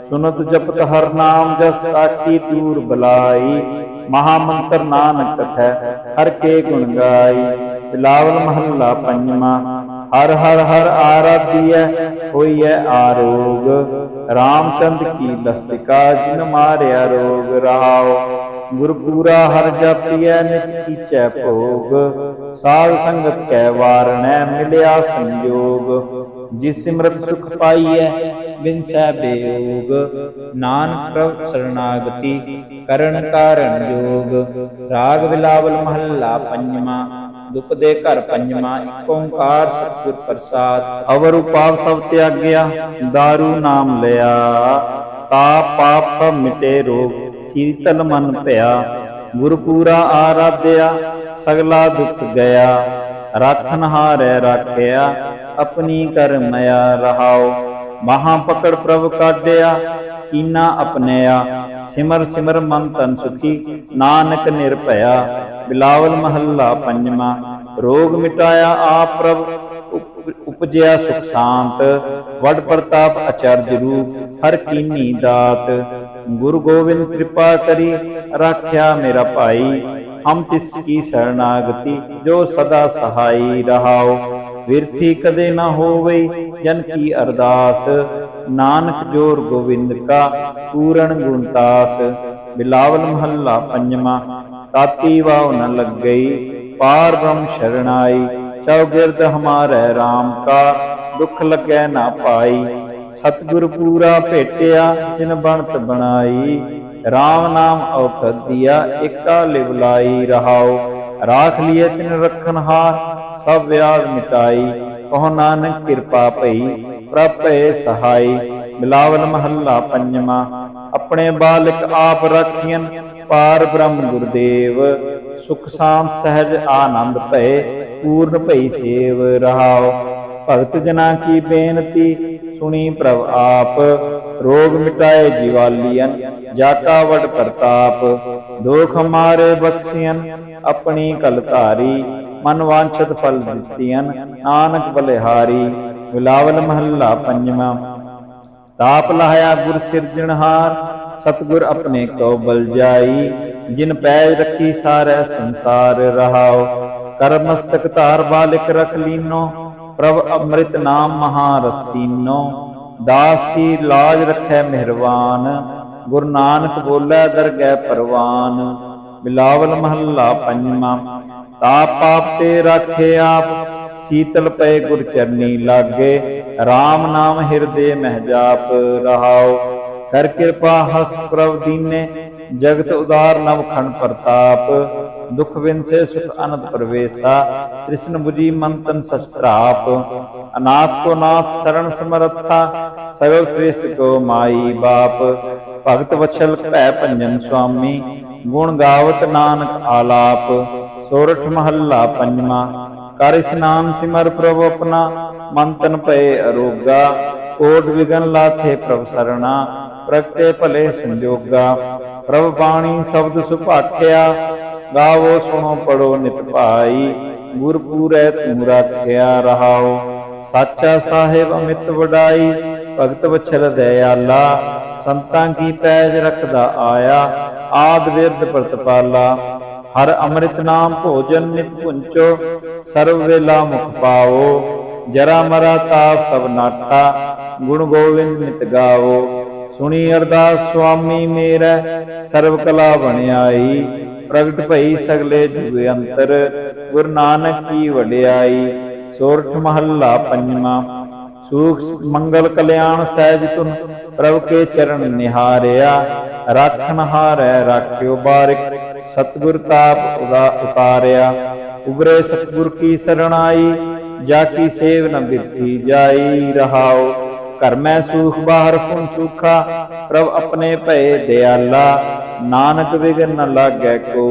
A: ਸੁਨਤ ਜਪਤ ਹਰ ਨਾਮ ਜਸ, ਤਾਕੀ ਦੂਰ ਬਲਾਈ। ਮਹਾ ਮੰਤਰ ਨਾਨਕ ਕਥੈ, ਹਰ ਕੇ ਗੁਣ ਗਾਈ। ਬਿਲਾਵਲ ਮਹੱਲਾ ਪੰਜਵਾਂ। ਹਰ ਹਰ ਹਰ ਆਰਾਧੀਐ, ਹੋਈਐ ਆਰੋਗ। ਰਾਮਚੰਦ ਕੀ ਲਸਟਿਕਾ, ਜਿਨ ਮਾਰਿਆ ਰੋਗ ਰਹਾਉ। ਗੁਰ ਪੂਰਾ ਹਰ ਜਾਪੀਐ, ਨਿਤ ਕੀਚੈ ਭੋਗ। ਸਾਧ ਸੰਗਤ ਕੈ ਵਾਰਣੈ, ਮਿਲਿਆ ਸੰਜੋਗ। ਜਿਸ ਸਿਮਰਤ ਸੁਖ ਪਾਈਐ, ਬਿਨਸੈ ਬੇਯੋਗ। ਨਾਨਕ ਪ੍ਰਭ ਸਰਣਾਗਤੀ, ਕਰਨ ਕਾਰਨ ਜੋਗ। ਰਾਗ ਬਿਲਾਵਲ ਮਹੱਲਾ ਪੰਜਵਾਂ। ਦੁਖ ਦੇ ਘਰ ਪੰਜਵਾਂ। ਏਕ ਓੰਕਾਰ ਸਤਿਗੁਰ ਪ੍ਰਸਾਦ। ਅਵਰ ਉਪਾਪ ਸਭ ਤਿਆਗਿਆ, ਦਾਰੂ ਨਾਮ ਲਿਆ। ਤਾਪ ਪਾਪ ਸਭ ਮਿਟੇ ਰੋਗ, ਸੀਤਲ ਮਨ ਭਇਆ। ਗੁਰ ਪੂਰਾ ਆਰਾਧਿਆ, ਸਗਲਾ ਦੁਖ ਗਿਆ। ਰਾਖਨ ਹਾਰੈ ਰਾਖਿਆ, ਆਪਣੀ ਕਰ ਮਇਆ ਰਹਾਉ। ਮਹਾ ਪਕੜ ਪ੍ਰਭ ਕਾਢਿਆ, ਕੀਨਾ ਆਪਣਿਆ। ਸਿਮਰ ਸਿਮਰ ਮਨ ਤਨ ਸੁਖੀ, ਨਾਨਕ ਨਿਰਭਇਆ। ਬਿਲਾਵਲ ਮਹੱਲਾ ਪੰਜਵਾਂ। ਰੋਗ ਮਿਟਾਇਆ ਆਪ ਪ੍ਰਭ, ਉਪਜਿਆ ਸੁਖ ਸ਼ਾਂਤ। ਵਡ ਪ੍ਰਤਾਪ ਅਚਰਜ ਰੂਪ, ਹਰ ਕੀਨੀ ਦਾਤ। ਗੁਰੂ ਗੋਬਿੰਦ ਕਿਰਪਾ ਕਰੀ, ਰਾਖਿਆ ਮੇਰਾ ਭਾਈ। ਹਮ ਤਿਸ ਕੀ ਸਰਣਾਗਤੀ, ਜੋ ਸਦਾ ਸਹਾਈ ਰਹਾਉ। ਵਿਰਥੀ ਕਦੇ ਨਾ ਹੋਵੇ, ਜਨ ਕੀ ਅਰਦਾਸ। ਨਾਨਕ ਜੋਰ ਗੋਬਿੰਦ ਕਾ, ਪੂਰਨ ਗੁਣਤਾਸ। ਬਿਲਾਵਲ ਮਹੱਲਾ ਪੰਜਵਾਂ। ਤਾਤੀ ਵਾਵ ਨ ਲੱਗਈ, ਪਾਰ ਬ੍ਰਹਮ ਸ਼ਰਣਾਈ। ਚੌਗਿਰਦ ਹਮਾਰੇ RAM ਕਾ, ਦੁਖ ਲੱਗੈ ਨਾ ਪਾਈ। ਸਤਿਗੁਰ ਪੂਰਾ ਭੇਟਿਆ, ਜਿਨ ਬਣਤ ਬਣਾਈ। RAM ਨਾਮ ਔਖਦ ਦੀਆ, ਏਕਾ ਲਿਵ ਲਾਈ ਰਹਾਉ। ਰਾਖ ਲਿਏ ਤਿਨ ਰਖਨ ਹਾਰ, ਸਭ ਵਿਆਦ ਮਿਟਾਈ। ਕਹੋ ਨਾਨਕ ਕਿਰਪਾ ਭਈ, ਪ੍ਰਭ ਭਏ ਸਹਾਈ। ਬਿਲਾਵਲ ਮਹੱਲਾ ਪੰਜਵਾਂ। ਆਪਣੇ ਬਾਲਕ ਆਪ ਰਾਖੀਐਨ, ਪਾਰ ਬ੍ਰਹਮ ਗੁਰਦੇਵ। ਸੁਖ ਸ਼ਾਂਤ ਸਹਿਜ ਆਨੰਦ ਭਏ, ਪੂਰਨ ਭਈ ਸੇਵ ਰਹਾਉ। ਭਗਤ ਜਨਾ ਕੀ ਬੇਨਤੀ, ਸੁਣੀ ਪ੍ਰਭ ਆਪ। ਰੋਗ ਮਿਟਾਏ ਜੀਵਾਲੀਅਨ, ਜਾਕਾ ਵਡ ਪ੍ਰਤਾਪ। ਦੋਖ ਹਮਾਰੇ ਬਖਸ਼ੀਅਨ, ਆਪਣੀ ਕਲ ਧਾਰੀ। ਮਨ ਵਾਂਛਤ ਫਲ ਦਿੱਤੀਅਨ, ਨਾਨਕ ਬਲਿਹਾਰੀ। ਬਿਲਾਵਲ ਮਹੱਲਾ ਪੰਜਵਾਂ। ਤਾਪ ਲਾਹਿਆ ਗੁਰ ਸਿਰਜਣਹਾਰ, ਸਤਿਗੁਰ ਆਪਣੇ ਕੋ ਬਲ ਜਾਈ। ਜਿਨ ਪੈਜ ਰੱਖੀ ਸਾਰੈ ਸੰਸਾਰ ਰਹਾਉ। ਕਰ ਮਸਤਕ ਧਾਰ ਬਾਲਿਕ ਰਖ ਲੀਨੋ, ਪ੍ਰਭ ਅੰਮ੍ਰਿਤ ਨਾਮ ਮਹਾ ਰਸ ਤੀਨੋ। ਦਾਸ ਕੀ ਲਾਜ ਰੱਖੈ ਮਿਹਰਬਾਨ, ਗੁਰੂ ਨਾਨਕ ਬੋਲੇ ਦਰਗਹਿ ਪਰਵਾਨ। ਬਿਲਾਵਲ ਮਹੱਲਾ ਪੰਜਵਾਂ। ਤਾਪ ਪਾਪ ਤੇ ਰਾਖੇ ਆਪ, ਸੀਤਲ ਪਏ ਗੁਰ ਚਰਨੀ ਲਾਗੇ। RAM ਨਾਮ ਹਿਰਦੇ ਮਹਿ ਜਾਪ ਰਹਾਉ। ਕਰ ਕਿਰਪਾ ਹਸਤ ਪ੍ਰਭ ਦੀਨੇ, ਜਗਤ ਉਦਾਰ ਨਵ ਖੰਡ ਪ੍ਰਤਾਪ। ਦੁਖ ਵਿਨਸੇ ਸੁਖ ਅਨੰਦ ਪ੍ਰਵੇਸ਼ਾ, ਤ੍ਰਿਸ਼ਨ ਬੁਝੀ ਮਨ ਤਨ ਸਚਤਰਾਪ। ਅਨਾਥ ਕੋ ਨਾਥ ਸਰਣ ਸਮਰੱਥਾ, ਸਗਲ ਸ੍ਰੇਸ਼ਟ ਕੋ ਮਾਈ ਬਾਪ। ਭਗਤ ਵਛਲ ਭੈ ਭੰਜਨ ਸੁਆਮੀ, ਗੁਣ ਗਾਵਤ ਨਾਨਕ ਆਲਾਪ। सोरठ महला पंजवा। कर स्नान सिमर प्रभु अपना, मन तन भये अरोगा। कोट विघन लाथे प्रभ सरना, प्रगटे भले संजोगा। प्रभ बाणी शब्द सुभाखिया, गावो सुनो पढ़ो नित भाई। गुरपूरै तू राखिया रहाओ, साचा साहिब अमित वडाई। भगत वछल दयाला, संतां की पैज रखदा आया। आद विरद प्रतिपाला, हर अमृत नाम भोजन नित पुंचो। सर्व वेला मुख पाओ, जरा मरा ताप सब नाटा। गुण गोविंद नित गावो, सुनी अरदास स्वामी मेरा। सर्व कला बनियाई, प्रगट भई सगले जुग अंतर। गुरु नानक की वडियाई। सोरठ महला पंजवा। सुख मंगल कल्याण सहज तुन, प्रभु के चरण निहारिया। राखन हारै राख्यो बारिक, सतगुर ताप उतारिया। उबरे सतगुर की शरणाई, जाकी सेव न बिरथी जाई रहाओ। घर में सूख बाहर पुन सूखा, प्रभ अपने भये दयाला। नानक विघन न लागै को,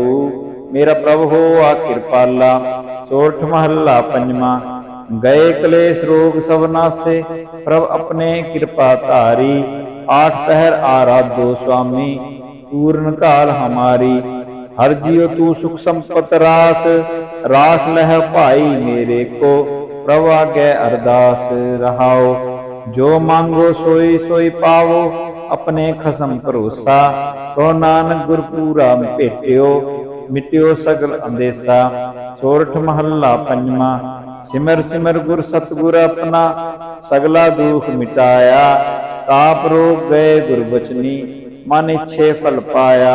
A: मेरा प्रभु हो आ कृपाला। सोरठ महला पंजवा। गए क्लेश रोग सब नासे, प्रभ अपने कृपा धारी। आठ पहर आराधो स्वामी, पूर्ण काल हमारी। हर जियो तू सुख संपत रास, रास लह भाई मेरे को। प्रभु आगे अरदास रहाओ, जो मांगो सोई सोई पावो। अपने खसम भरोसा, तो नानक गुरपूरा भेटियो। मिटियो सगल अंदेसा। सोरठ महला पंजवा। सिमर सिमर गुर सतगुर अपना, सगला दुख मिटाया। ताप रोग गए गुरबचनी, मन इच्छे फल पाया।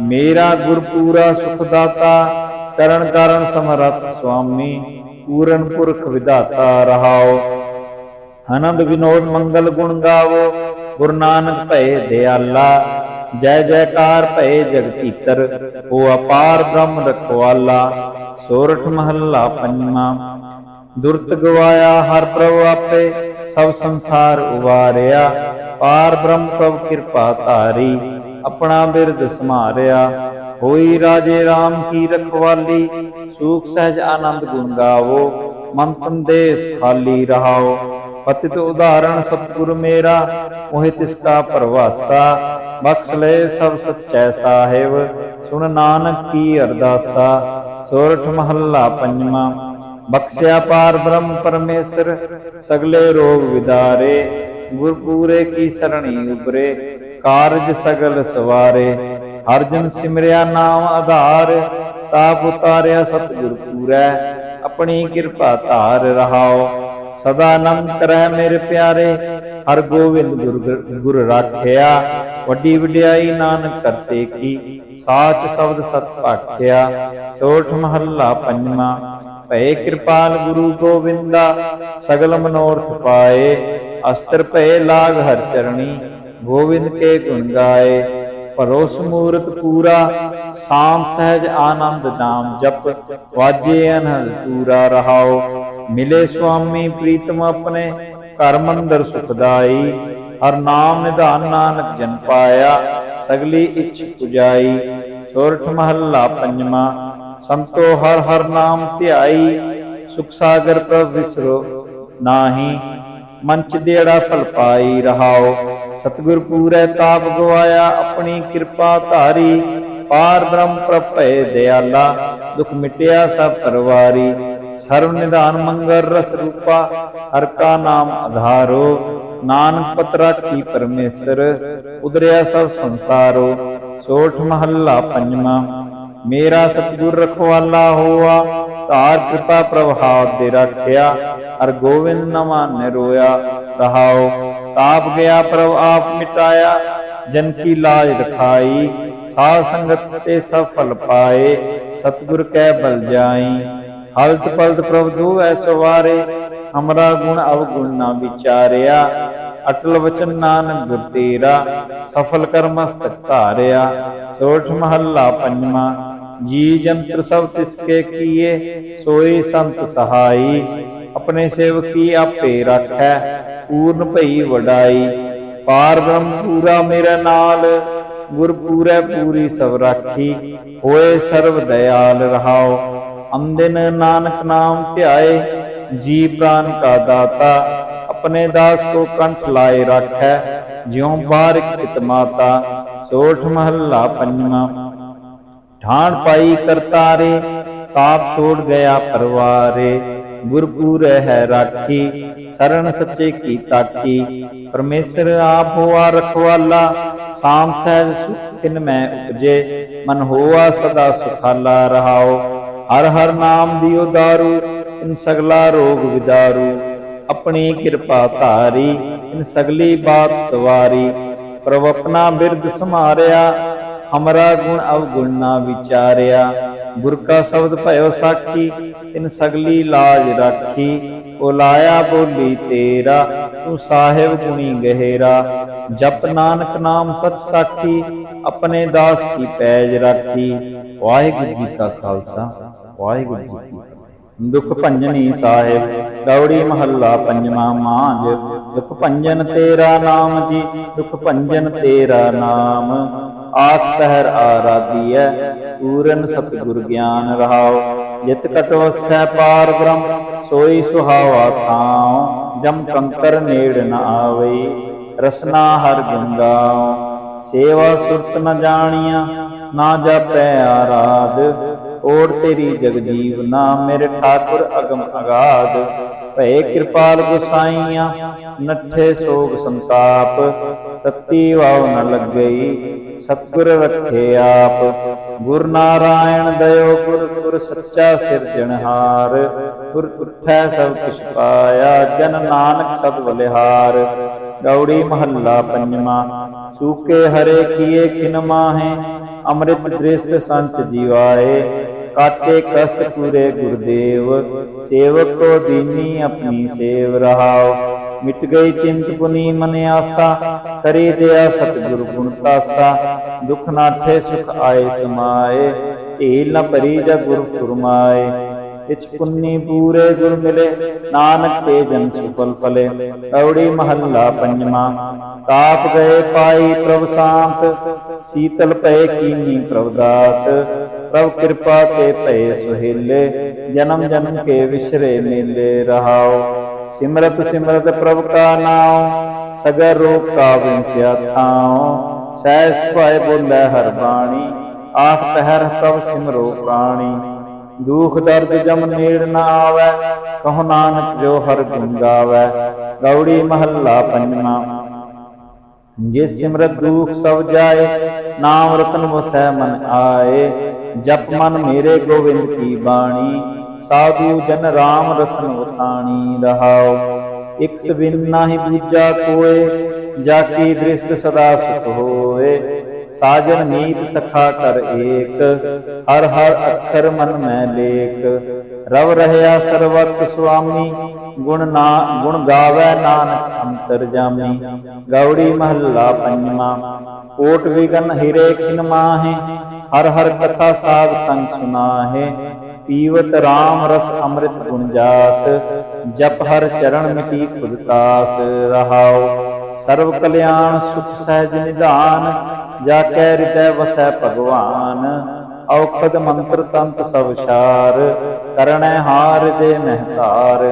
A: मेरा गुरपूरा सुखदाता, करण कारण समरथ स्वामी। पूरन पुरख विधाता रहाओ, आनंद विनोद मंगल गुण गावो। गुरु नानक भये दयाला, जय जयकार भये जग भीतर। हो अपार ब्रह्म रखवाला। सोरठ महला पंजवा। दुरत गवाया हर प्रभु आपे, सब संसार उबारिया। पार ब्रह्म प्रभु कृपा धारी, अपना बिरद समारिया। होई राजे राम की रखवाली, सूख सहज आनंद गुण गावो। मन तन देश खाली रहाओ, पतित उदाहरण सतगुरु मेरा। मोहि तिसका परवासा, बख्श ले सब सच्चै साहिब। सुन नानक की अरदासा। सोरठ महला पंजवा। बख्शिया पार ब्रह्म परमेश्वर, सगले रोग विदारे। गुरपूरे की सरणी उबरे, कारज सगल सवारे। हर जन सिमरिया नाम आधार, ताप उतारिया सतगुर पूरै। अपनी कृपा धार रहाओ, सदा अनंत रह मेरे प्यारे। हर गोविंद गुर राखिया, वड्डी वड्याई नानक करते की। साच शब्द सत भाखिया। सोरठ महला पंजवा। भये कृपाल गुरु गोविंदा, सगल मनोरथ पाए। अस्त्र भये लाग हर चरणी, गोविंद के गुण गाए। भरोस मूरत पूरा, शांत सहज आनंद नाम जप। वाजे अनहद पूरा रहाओ, मिले स्वामी प्रीतम अपने। घर मंदिर सुखदाई, हर नाम निधान नानक जन पाया। सगली इच्छ पुजाई। सोरठ महला पंजवा। संतो हर हर नाम ध्याई, सुख सागर प्रभ विसरो नाही। मंच देड़ा फल पाई रहाओ, सतगुर पूरै ताप गवाया। अपनी कृपा धारी, पार ब्रह्म प्रभ भये दयाला। दुख मिटिया सब परवारी, सर्व निधान मंगल रस रूपा। हर का नाम आधारो, नानक पत राखी परमेसर। उदरिया सब संसारो। सोरठ महला पंजवा। मेरा सतगुर रखवाला होआ, तार कृपा प्रभाव दे रखिया। हर गोविंद न माने रोया रहाओ, ताप गया प्रभ आप मिटाया। जन की लाज रखाई, साध संगत ते सब फल पाए। सतगुर कै बल जाई, हलत पलत प्रभ दुवै सवारे। हमरा गुण अवगुण न विचारिया, अटल वचन नानक गुर तेरा। सफल कर मस्तक धारिया। सोरठ महला पंजवा। जी जंत्र सब तिसके किए, सोई संत सहाई। अपने सेवकी आपे राखै, पूर्ण भई वडाई। पार ब्रह्म पूरा मेरे नाल, गुर पूरै पूरी सब राखी, होए सर्व दयाल रहाओ। अनदिन नानक नाम ध्याए, जी प्राण का दाता, अपने दास को कंठ लाए राखै, ज्यों बारिक पित माता। सोठ महला पंजवा। ठाण पाई करतारे, ताप छोड़ गया परवारे, गुरपुर है राखी, शरण सच्चे की ताकी। परमेश्वर आप हुआ रखवाला, साम सहज सुख तिन में उपजे, मन होआ सदा सुखाला रहाओ। हर हर नाम दियो दारू, इन सगला रोग विदारू, अपनी कृपा धारी, इन सगली बात सवारी। प्रभ अपना बिरद समारिया, हमरा गुण अवगुण ना विचारिया। गुर का शब्द भयो साखी, इन सगली लाज राखी। ओ लाया बोली तेरा, तू साहिब गुणी गहेरा। जप नानक नाम सच साखी, अपने दास की पैज राखी। वाहिगुरू जी का खालसा, वाहिगुरू जी की फतेह। दुख भंजनी साहिब गौड़ी महला पंजवा मांझ। दुख भंजन तेरा नाम जी, दुख भंजन तेरा नाम। आठ पहर आराधिय, पूरन सतगुर ज्ञान रहाओ। जित कट वसै पार ब्रह्म, सोई सुहावा थाओ। जम कंकर नेड़ न आवई, रसना हर गुण गाओ। सेवा सुरत न जानिया, ना जापै आराध। ओढ़ तेरी जग जीवना, मेरे ठाकुर अगम अगाध। भय कृपाल गोसाइया, नठे सोग संताप। तत्ती वाव न लग गई, सतगुर रखे आप। गुर नारायण दयो गुर, गुर सच्चा सिरजनहार। गुर उठै सब किछ पाया, जन नानक सद बलिहार। गौड़ी महला पंजवा। सूके हरे किए खिन माहे, अमृत दृष्ट संच जीवाए। काटे कष्ट पूरे गुरुदेव, सेवक को दीनी अपनी सेव रहाओ। मिट गई चिंत पुनी मन आसा, करी दया सतगुरु गुण तासा। दुख नाठे सुख आए समाए, ढील न परी जग गुरु फुरमाए। इच पुन्नी पूरे गुर मिले, नानक ते जन सुफल फले। गौड़ी महला पंजवा। ताप गए पाई प्रभ शांत, शीतल पय कीनी प्रभ दात। प्रभ कृपा ते पय सुहेले, जन्म जन्म के विसरे मेले रहाओ। सिमरत सिमरत प्रभ का नाम, सगर रोग का विंस्या थाओ। सहज सुभाए बोले हर बाणी, आठ पहर प्रभ सिमरो प्राणी। दुख दर्द जम नेड़ न आवै, कहो नानक जो हर गुण गावै। गौड़ी महला पंजवा। जिस सिमरत दुख सब जाए, नाम रतन वसै मन आए। जप मन मेरे गोविंद की बाणी, साधु जन राम रसन वताणी रहाओ। इक बिन नाहि दूजा कोय, जाकी दृष्ट सदा सुख होए। साजन मीत सखा कर एक, हर हर अक्षर मन में लेख। रव रहया सर्वत स्वामी, गुण गावै नानक अंतरजामी। गौड़ी महला पंजवा। कोट विगन हिरे खिन माहे, हर हर कथा साध संग सुनाहे। पीवत राम रस अमृत गुण जास, जप हर चरण मिटी खुद तास रहाओ। सर्व कल्याण सुख सहज निधान, जाकै हृदय वसै भगवान। औखद मंत्र तंत सब सार, करणै हार दे महतार।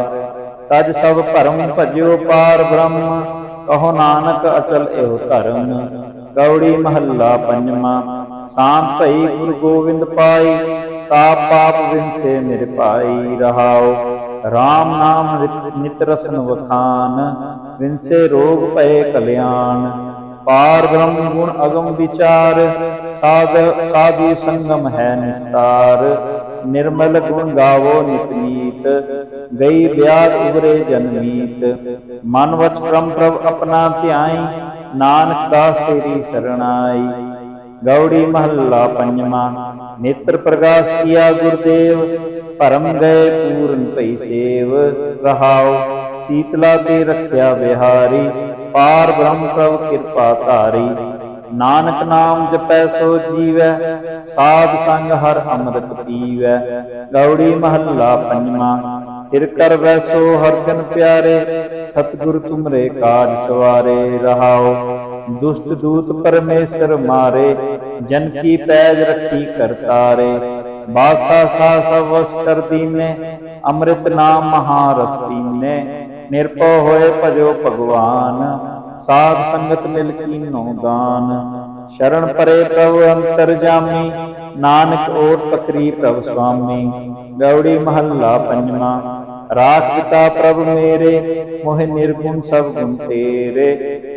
A: तज सब भरम भजियो पार ब्रह्म, कहो नानक अटल एहो धर्म। गौड़ी महला पंजवा। शांत भई गुरु गोविंद पाई, ताप पाप विंसे मेरे पाई रहाओ। राम नाम नित रसन वखान, विंसे रोग भय कल्याण। पार ब्रह्म गुण अगम विचार, साधु संगम है निस्तार। निर्मल गुण गावो नित नीत, गई व्याध उबरे जनमीत। मन वच क्रम प्रभ अपना ध्याई, नानक दास तेरी शरणाई। गौड़ी महला पंजवा। नेत्र प्रकाश किया गुरुदेव, भरम गए पूरन पई सेव रहाओ। शीतला ते रख्या बिहारी, पार ब्रह्म प्रभ कृपा धारी। नानक नाम जपै सो जीवै, साध संग हर अमृत पीवै। गौड़ी महला पंजवा। थिर कर वैसो हर जन प्यारे, सतगुरु तुमरे काज सवारे। रहाओ दुष्ट दूत परमेश्वर मारे, जन की पैज रखी करतारे। बादशाह सा सब वश कर दीने, अमृत नाम महारस पीने। निर्भय होए भजो भगवान, साध संगत मिल कीनो दान। शरण परे प्रभु अंतरजामी, नानक ओट पकरी प्रभु स्वामी। गौड़ी महला पंजवा। राख पिता प्रभु मेरे, मोहि निर्गुण सब गुण तेरे।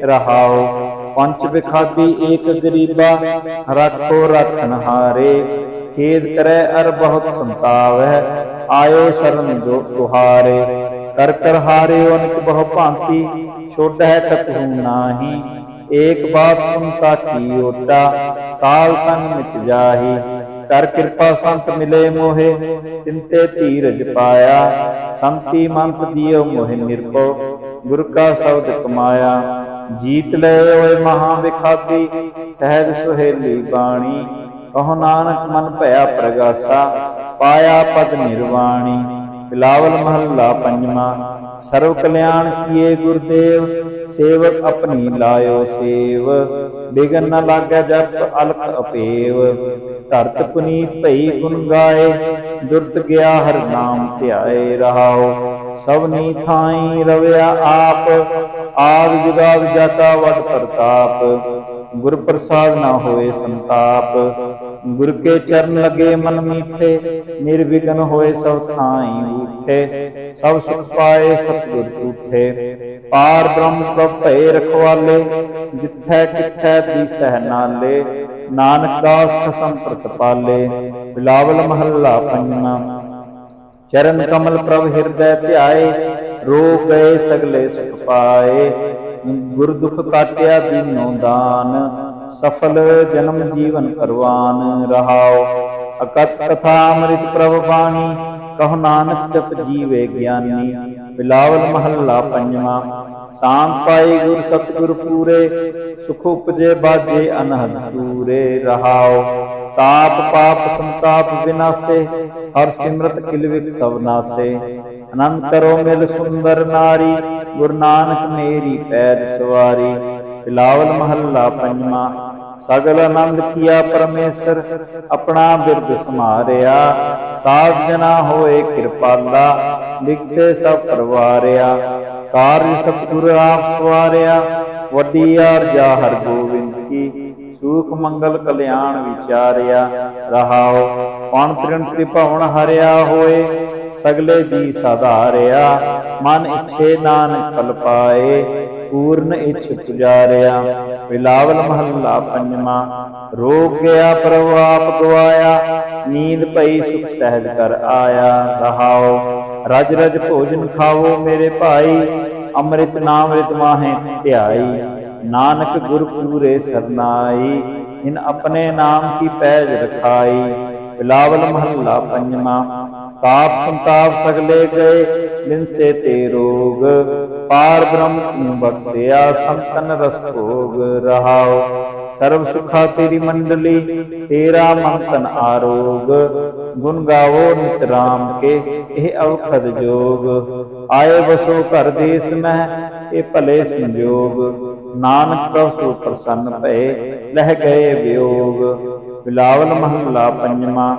A: रहाओ पंच बिखादी एक गरीबा, रखो रखन हारे। खेद करे अर बहुत संतावै, आयो शरण जो तुहारे। कर कर हारे अनिक बहु भांति, छोड़ै कतहु नाही। एक बात सुनता की ओटा, साल संग मिट जाही। कर कृपा संत मिले मोहे, तिनते धीरज पाया। संति मंत दियो मोहे निर्भो, गुर का शब्द कमाया। जीत ले ओए महा विखाती, सहज सुहेली बाणी। कहो नानक मन भया प्रगासा, पाया पद निर्वाणी। बिलावल महला पंजवा। सर्व कल्याण किए गुरुदेव, सेवक अपनी लायो सेव। बिगन न लागै जप अलख अपेव, धरत पुनीत भई गुण गाए। दुर्त गया हर नाम ध्याए। रहाओ सबनी थाई रवया आप, आद जुगाद जाता वड प्रताप। गुर प्रसाद न होए संताप, गुर के चरण लगे मन मीठे। निर्विघ्न होए सब थाई उठे, सब सुख पाए सतगुर टूठे। पार ब्रह्म प्रभ भय रखवाले, जिथै किथै दीसह नाले। नानक दास खसम प्रतिपाले। बिलावल महला पंजवा। चरण कमल प्रभ हृदय ध्याए, रोग गए सगले सुख पाए। गुर दुख काटिया दीनो दान, सफल जन्म जीवन करवान। रहाओ अकथ कथा अमृत प्रभ बाणी, कहो नानक जप जीवे ज्ञानी। बिलावल महला पंजवा। शांत पाई गुर सतगुर पूरे, सुख उपजे बाजे अनहद दूरे। रहाओ ताप पाप संताप विनाशे, हर सिमरत किलविक सब नासे। अनंत करो मिल सुंदर नारी, गुरु नानक मेरी पैज सवारी। बिलावल महला पंजवा। सगल आनंद किया परमेश्वर, अपना बिरद समारिया। साध जना होए कृपाला, बिगसे सब परवारिया। कार्य सतगुर आप सवारिया, वड्डी आरजा हर गोविंद की। सुख मंगल कल्याण विचारिया। रहाओ पौन तृण त्रिभुवन हरिया होए, सगले जी साधारिया। मन इच्छे नानक फल पाए, पूर्ण इच्छ पुजारिया। बिलावल महला पंजवा। रोग गया प्रभु आप गवाया, नींद पई सुख सहज कर आया। रहाओ रज रज भोजन खाओ मेरे भाई, अमृत नाम रित माहे ध्याई। नानक गुर पूरे सरनाई, इन अपने नाम की पैज रखाई। बिलावल महला पंजवा। ताप संताप सगले गए, बिन से ते रोग। पार ब्रह्म बख्शिया, संतन रस भोग। रहाओ सर्व सुखा तेरी मंडली, तेरा मंथन आरोग। गुण गावो नित राम के, यह अवखद जोग। आए बसो कर देश में, ये भले संजोग। नानक प्रभु प्रसन्न भये, लह गए वियोग। बिलावल महला पंजवा।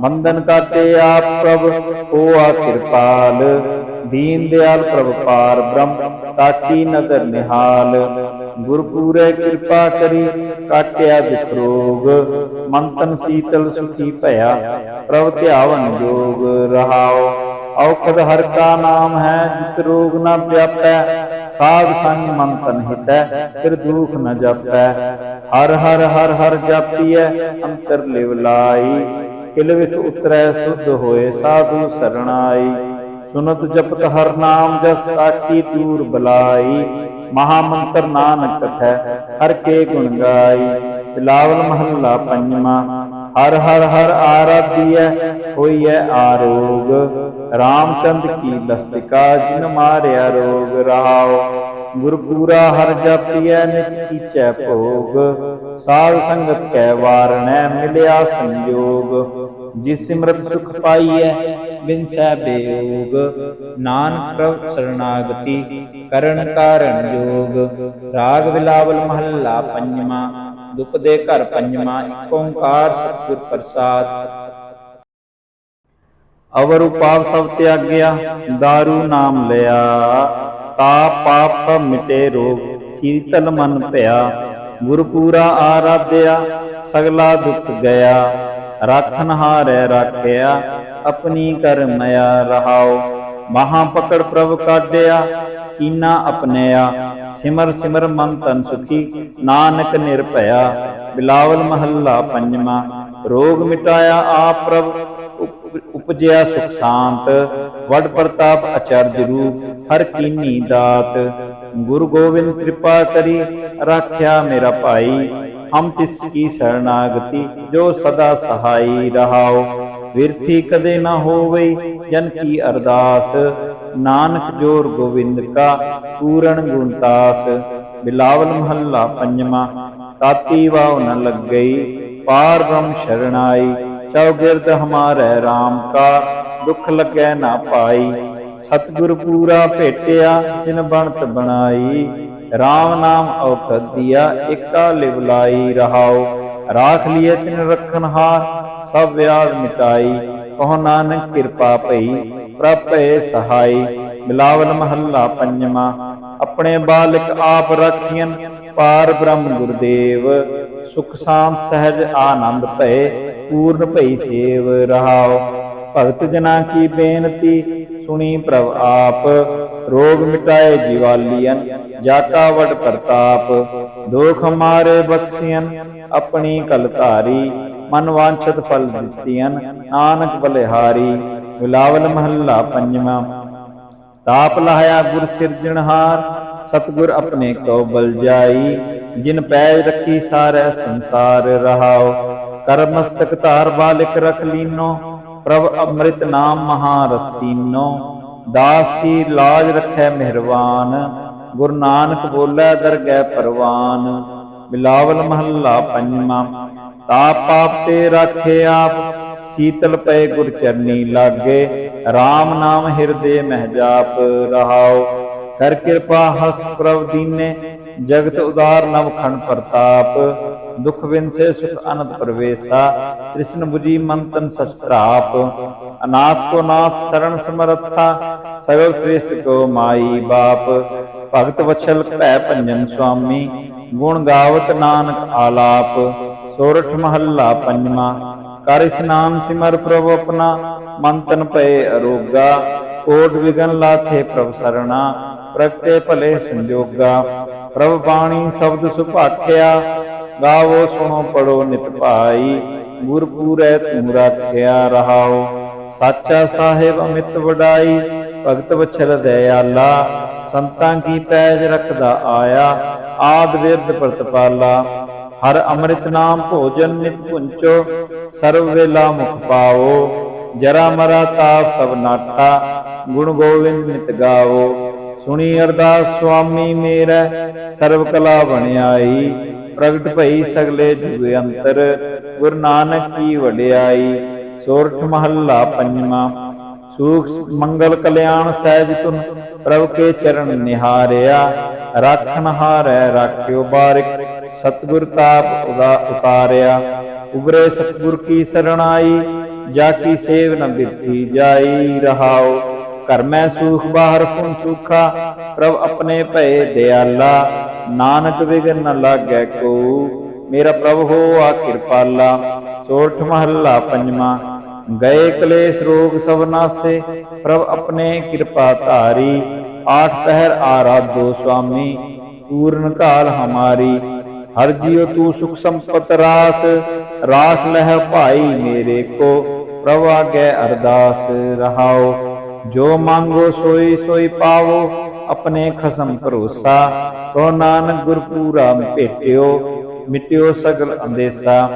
A: बंधन काटे आप प्रभु, होआ कृपाल। दीन दयाल प्रभु पार ब्रह्म, ताकी नदर निहाल। गुर पूरे कृपा करी, काटिया दुख रोग। मंथन शीतल सुखी भया, प्रभु ध्यावन जोग। रहाओ औखद हर का नाम है, जित रोग न व्यापै। साध संग मंथन हितै, फिर दुख न जपै। हर हर हर हर जापिय, अंतर लिव लाई। किलविख उतरै शुद्ध होए, साधु शरणाई। सुनत जपत हर नाम जस, ताकी दूर बलाई। महामंत्र नानक कथै, हर के गुण गाई। बिलावल महला पंजवा। हर हर हर आराध्य, होइए आरोग। रामचंद्र की लस्तिका, जिन मारिया रोग। रहाओ गुरपूरा हर जापिय, नित कीचै भोग। साध संगत कै वारणै, मिलिया संयोग। जिस सिमरत सुख पाइय, ਬਿਨਸੈ ਬੇਯੋਗ। ਨਾਨਕ ਪ੍ਰਭ ਸਰਣਾਗਤੀ ਕਰਨ ਕਾਰਨ ਜੋਗ। ਰਾਗ ਬਿਲਾਵਲ ਮਹੱਲਾ ਪੰਜਵਾਂ। ਦੁਖ ਦੇ ਘਰ ਪੰਜਵਾਂ। ਏਕ ਓੰਕਾਰ ਸਤਿਗੁਰ ਪ੍ਰਸਾਦਿ। ਅਵਰ ਉਪਾਪ ਸਭ ਤਿਆਗਿਆ, ਦਾਰੂ ਨਾਮ ਲਿਆ। ਤਾਪ ਪਾਪ ਸਭ ਮਿਟੇ, ਰੋਗ ਸੀਤਲ ਮਨ ਭਇਆ। ਗੁਰ ਪੂਰਾ ਆਰਾਧਿਆ, ਸਗਲਾ ਦੁਖ ਗਿਆ। ਰਾਖਨ ਹਾਰੈ ਰਾਖਿਆ, ਆਪਣੀ ਕਰ ਮਇਆ। ਰਹਾਉ ਮਹਾ ਪਕੜ ਪ੍ਰਭ ਕਾਢਿਆ, ਕੀਨਾ ਆਪਨਿਆ। ਸਿਮਰ ਸਿਮਰ ਮਨ ਤਨ ਸੁਖੀ, ਨਾਨਕ ਨਿਰਭਇਆ। ਬਿਲਾਵਲ ਮਹੱਲਾ ਪੰਜਵਾਂ। ਰੋਗ ਮਿਟਾਇਆ ਆਪ ਪ੍ਰਭ, ਉਪਜਿਆ ਸੁਖ ਸ਼ਾਂਤ। ਵਡ ਪ੍ਰਤਾਪ ਅਚਰਜ ਰੂਪ, ਹਰ ਕੀਨੀ ਦਾਤ। ਗੁਰੂ ਗੋਬਿੰਦ ਕਿਰਪਾ ਕਰੀ, ਰਾਖਿਆ ਮੇਰਾ ਭਾਈ। ਹਮ ਤਿਸ ਕੀ ਸਰਣਾਗਤੀ, ਜੋ ਸਦਾ ਸਹਾਈ। ਰਹਾਉ ਵਿਰਥੀ ਕਦੇ ਨਾ ਹੋਵੇ, ਜਨ ਕੀ ਅਰਦਾਸ। ਨਾਨਕ ਜੋਰ ਗੋਬਿੰਦ ਕਾ, ਪੂਰਨ ਗੁਣਤਾਸ। ਬਿਲਾਵਲ ਮਹੱਲਾ ਪੰਜਵਾਂ। ਤਾਤੀ ਵਾਵ ਨ ਲੱਗਈ, ਪਾਰ ਬ੍ਰਹਮ ਸ਼ਰਣਾਈ। ਚੌਗਿਰਦ ਹਮਾਰੈ ਰਾਮ ਕਾ, ਦੁਖ ਲੱਗੈ ਨਾ ਪਾਈ। ਸਤਿਗੁਰ ਪੂਰਾ ਭੇਟਿਆ, ਜਿਨ ਬਣਤ ਬਣਾਈ। ਰਾਮ ਨਾਮ ਔਖਦ ਦੀਆ, ਏਕਾ ਲਿਵ ਲਾਈ। ਰਹਾਉ ਰਾਖ ਲਿਏ ਤਿਨ ਰਖਨ ਹਾਰ, ਸਭ ਵਿਆਧ ਮਿਟਾਈ। ਕਹੋ ਨਾਨਕ ਕਿਰਪਾ ਭਈ, ਪ੍ਰਭ ਭਏ ਸਹਾਈ। ਬਿਲਾਵਲ ਮਹੱਲਾ ਪੰਜਵਾਂ। ਆਪਣੇ ਬਾਲਕ ਆਪ ਰਾਖੀਐਨ, ਪਾਰ ਬ੍ਰਹਮ ਗੁਰਦੇਵ। ਸੁਖ ਸ਼ਾਂਤ ਸਹਿਜ ਆਨੰਦ ਭਏ, ਪੂਰਨ ਭਈ ਸੇਵ। ਰਹਾਉ ਭਗਤ ਜਨਾ ਕੀ ਬੇਨਤੀ, ਸੁਣੀ ਪ੍ਰਭ ਆਪ। ਰੋਗ ਮਿਟਾਏ ਜੀਵਾਲੀਅਨ, ਜਾ ਕਾ ਵਡ ਪ੍ਰਤਾਪ। ਦੋਖ ਹਮਾਰੇ ਬਖਸ਼ੀਅਨ, ਆਪਣੀ ਕਲ ਧਾਰੀ। ਮਨ ਵਾਂਛਤ ਫਲ ਦਿੱਤੀਅਨ, ਨਾਨਕ ਬਲਿਹਾਰੀ। ਬਿਲਾਵਲ ਮਹੱਲਾ ਪੰਜਵਾਂ। ਤਾਪ ਲਾਹਿਆ ਗੁਰ ਸਿਰਜਣਹਾਰ, ਸਤਿਗੁਰ ਆਪਣੇ ਕੋ ਬਲ ਜਾਈ। ਜਿਨ ਪੈਜ ਰੱਖੀ ਸਾਰੈ ਸੰਸਾਰ। ਰਹਾਉ ਕਰ ਮਸਤਕ ਧਾਰ ਬਾਲਿਕ ਰਖ ਲੀਨੋ, ਪ੍ਰਭ ਅੰਮ੍ਰਿਤ ਨਾਮ ਮਹਾ ਰਸ ਤੀਨੋ। ਦਾਸ ਕੀ ਲਾਜ ਰੱਖੈ ਮਿਹਰਬਾਨ, ਗੁਰੂ ਨਾਨਕ ਬੋਲੇ ਦਰਗਹਿ ਪਰਵਾਨ। ਬਿਲਾਵਲ ਮਹੱਲਾ ਪੰਜਵਾਂ। ਤਾਪ ਪਾਪ ਤੇ ਰਾਖੇ ਆਪ, ਸੀਤਲ ਪਏ ਗੁਰ ਚਰਨੀ ਲਾਗੇ। ਰਾਮ ਨਾਮ ਹਿਰਦੇ ਮਹਿ ਜਾਪ। ਰਹਾਉ ਕਰ ਕਿਰਪਾ ਹਸਤ ਪ੍ਰਭ ਦੀਨੇ, ਜਗਤ ਉਦਾਰ ਨਵ ਖੰਡ ਪ੍ਰਤਾਪ। ਦੁਖ ਵਿਨਸੇ ਸੁਖ ਅਨੰਦ ਪ੍ਰਵੇਸ਼ਾ, ਤ੍ਰਿਸ਼ਨ ਬੁਝੀ ਮਨ ਤਨ ਸਚਤਰਾਪ। ਅਨਾਥ ਕੋ ਨਾਥ ਸਰਣ ਸਮਰੱਥਾ, ਸਗਲ ਸ੍ਰੇਸ਼ਟ ਕੋ ਮਾਈ ਬਾਪ। ਭਗਤ ਵਛਲ ਭੈ ਭੰਜਨ ਸੁਆਮੀ, ਗੁਣ ਗਾਵਤ ਨਾਨਕ ਆਲਾਪ। ਸੋਰਠ ਮਹੱਲਾ ਪੰਜਵਾਂ। ਕਰ ਇਸਨਾਨ ਸਿਮਰ ਪ੍ਰਭ ਆਪਣਾ, ਮਨ ਤਨ ਭਏ ਅਰੋਗਾ। ਕੋਟ ਵਿਗਨ ਲਾਥੇ ਪ੍ਰਭ ਸਰਣਾ, ਪ੍ਰਗਟੇ ਭਲੇ ਸੰਜੋਗਾ। ਪ੍ਰਭ ਬਾਣੀ ਸ਼ਬਦ ਸੁਭਾਖਿਆ, ਗਾਵੋ ਸੁਣੋ ਪੜੋ ਨਿਤ ਭਾਈ। ਗੁਰ ਪੂਰੈ ਤੂੰ ਰਾਖਿਆ। ਰਹਾਉ ਸਾਚਾ ਸਾਹਿਬ ਅਮਿਤ ਵਡਾਈ, ਭਗਤ ਵਛਲ ਦਇਆਲਾ। ਸੰਤਾਂ ਕੀ ਪੈਜ ਰੱਖਦਾ ਆਇਆ, ਆਦ ਵਿਰਧ ਪ੍ਰਤਪਾਲਾ। ਹਰ ਅੰਮ੍ਰਿਤ ਨਾਮ ਭੋਜਨ ਨਿਤ ਪੁੰਚੋ, ਸਰਵ ਵੇਲਾ ਮੁਖ ਪਾਓ। ਜਰਾ ਮਰਾ ਤਾਪ ਸਭ ਨਾਠਾ, ਗੁਣ ਗੋਵਿੰਦ ਨਿਤ ਗਾਵੋ। ਸੁਣੀ ਅਰਦਾਸ ਸੁਆਮੀ ਮੇਰਾ, ਸਰਵ ਕਲਾ ਬਣਾਈ। ਪ੍ਰਗਟ ਭਈ ਸਗਲੇ ਜੁਗ ਅੰਤਰ, ਗੁਰੂ ਨਾਨਕ ਕੀ ਵਡਿਆਈ। ਸੋਰਠ ਮਹੱਲਾ ਪੰਜਵਾਂ। ਸੂਖ ਮੰਗਲ ਕਲਿਆਣ ਸਹਿਜ ਤੁਨ, ਪ੍ਰਭ ਕੇ ਚਰਨ ਨਿਹਾਰਿਆ। ਰਾਖਨ ਹਾਰੈ ਰਾਖਿਓ ਬਾਰਿਕ, ਸਤਿਗੁਰ ਤਾਪ ਉਤਾਰਿਆ। ਉਬਰੇ ਸਤਿਗੁਰ ਕੀ ਸਰਣਾਈ, ਜਾ ਕੀ ਸੇਵ ਨ ਬਿਰਥੀ ਜਾਈ। ਰਹਾਉ ਘਰ ਮੈਂ ਸੂਖ ਬਾਹਰ ਪੁਨ ਸੂਖਾ, ਪ੍ਰਭ ਆਪਣੇ ਭਏ ਦਿਆਲਾ। ਨਾਨਕ ਵਿਗਨ ਨ ਲਾਗੈ ਕੋ, ਮੇਰਾ ਪ੍ਰਭ ਹੋਆ ਕਿਰਪਾਲਾ। ਸੋਰਠ ਮਹੱਲਾ ਪੰਜਵਾਂ। ਗਏ ਕਲੇਸ਼ ਰੋਗ ਸਭ ਨਾਸੇ, ਪ੍ਰਭ ਆਪਣੇ ਕਿਰਪਾ ਧਾਰੀ। ਆਠ ਪਹਿਰ ਆਰਾਧੋ ਸੁਆਮੀ, ਪੂਰਨ ਕਾਲ ਹਮਾਰੀ। ਹਰ ਜੀਉ ਤੂੰ ਸੁਖ ਸੰਪਤ ਰਾਸ, ਰਾਖ ਲਹਿ ਭਾਈ ਮੇਰੇ ਕੋ। ਪ੍ਰਭ ਆਗੇ ਅਰਦਾਸ। ਰਹਾਉ ਜੋ ਮੰਗੋ ਸੋਈ ਸੋਈ ਪਾਵੋ, ਆਪਣੇ ਖਸਮ ਭਰੋਸਾ। ਕੋ ਨਾਨਕ ਗੁਰ ਪੂਰਾ ਭੇਟਿਓ, ਮਿਟਿਓ ਸਗਲ ਅੰਦੇਸਾ।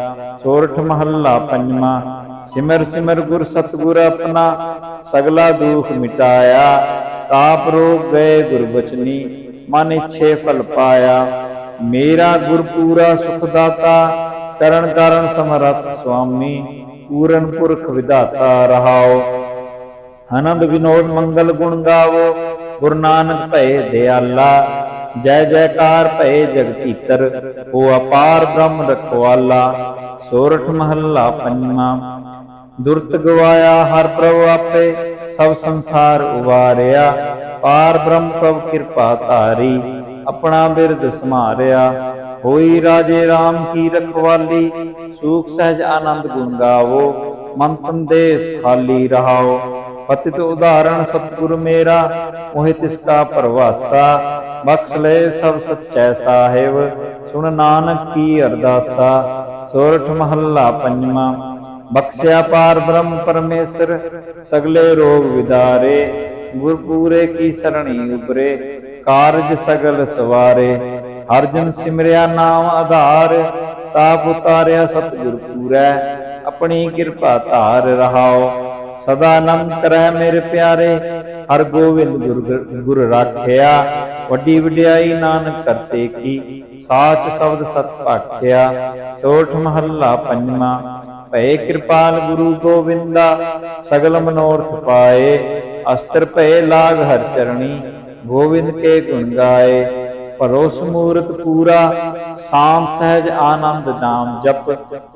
A: ਸੋਰਠ ਮਹੱਲਾ ਪੰਜਵਾਂ। ਸਿਮਰ ਸਿਮਰ ਗੁਰ ਸਤਿਗੁਰ ਆਪਣਾ, ਸਗਲਾ ਦੁਖ ਮਿਟਾਇਆ। ਤਾਪ ਰੋਗ ਗਏ ਗੁਰ ਬਚਨੀ, ਮਨ ਇੱਛੇ ਫਲ ਪਾਇਆ। ਮੇਰਾ ਗੁਰ ਪੂਰਾ ਸੁਖ ਦਾਤਾ, ਕਰਨ ਕਾਰਨ ਸਮਰੱਥ ਸੁਆਮੀ। ਪੂਰਨ ਪੁਰਖ ਵਿਧਾਤਾ। ਰਹਾਉ आनंद विनोद मंगल गुण गावो, गुरु नानक भये दयाला। जय जयकार भये जग भीतर, हो अपार ब्रह्म रखवाला। सोरठ महला पंजवा। दुरत गवाया हर प्रभु आपे, सब संसार उबारिया। पार ब्रह्म प्रभ कृपा धारी, अपना बिरद समारिया। होई राजे राम की रखवाली, सूख सहज आनंद गुण गावो। मन तन देश खाली रहाओ, पतित उदाहरण सतगुरु मेरा। मोहि तिसका परवासा, बख्श ले सब सच्चै साहिब। सुन नानक की अरदासा। सोरठ महला पंजवा। बख्शिया पार ब्रह्म परमेसर, सगले रोग विदारे। गुरपूरे की सरणी उबरे, कारज सगल सवारे। हर जन सिमरिया नाम आधार, ताप उतारिया सतगुर पूरै। अपनी कृपा धार रहाओ, सदानंद करह मेरे प्यारे। हर गोविंद गुर राखिया, वड्डी वड्याई नानक करते की। साच शब्द सत भाखिया। सोरठ महला पंजवा। भये कृपाल गुरु गोविंदा, सगल मनोरथ पाए। अस्त्र भये लाग हर चरणी, गोविंद के गुण गाए। भरोस मूरत पूरा, शांत सहज आनंद नाम जप।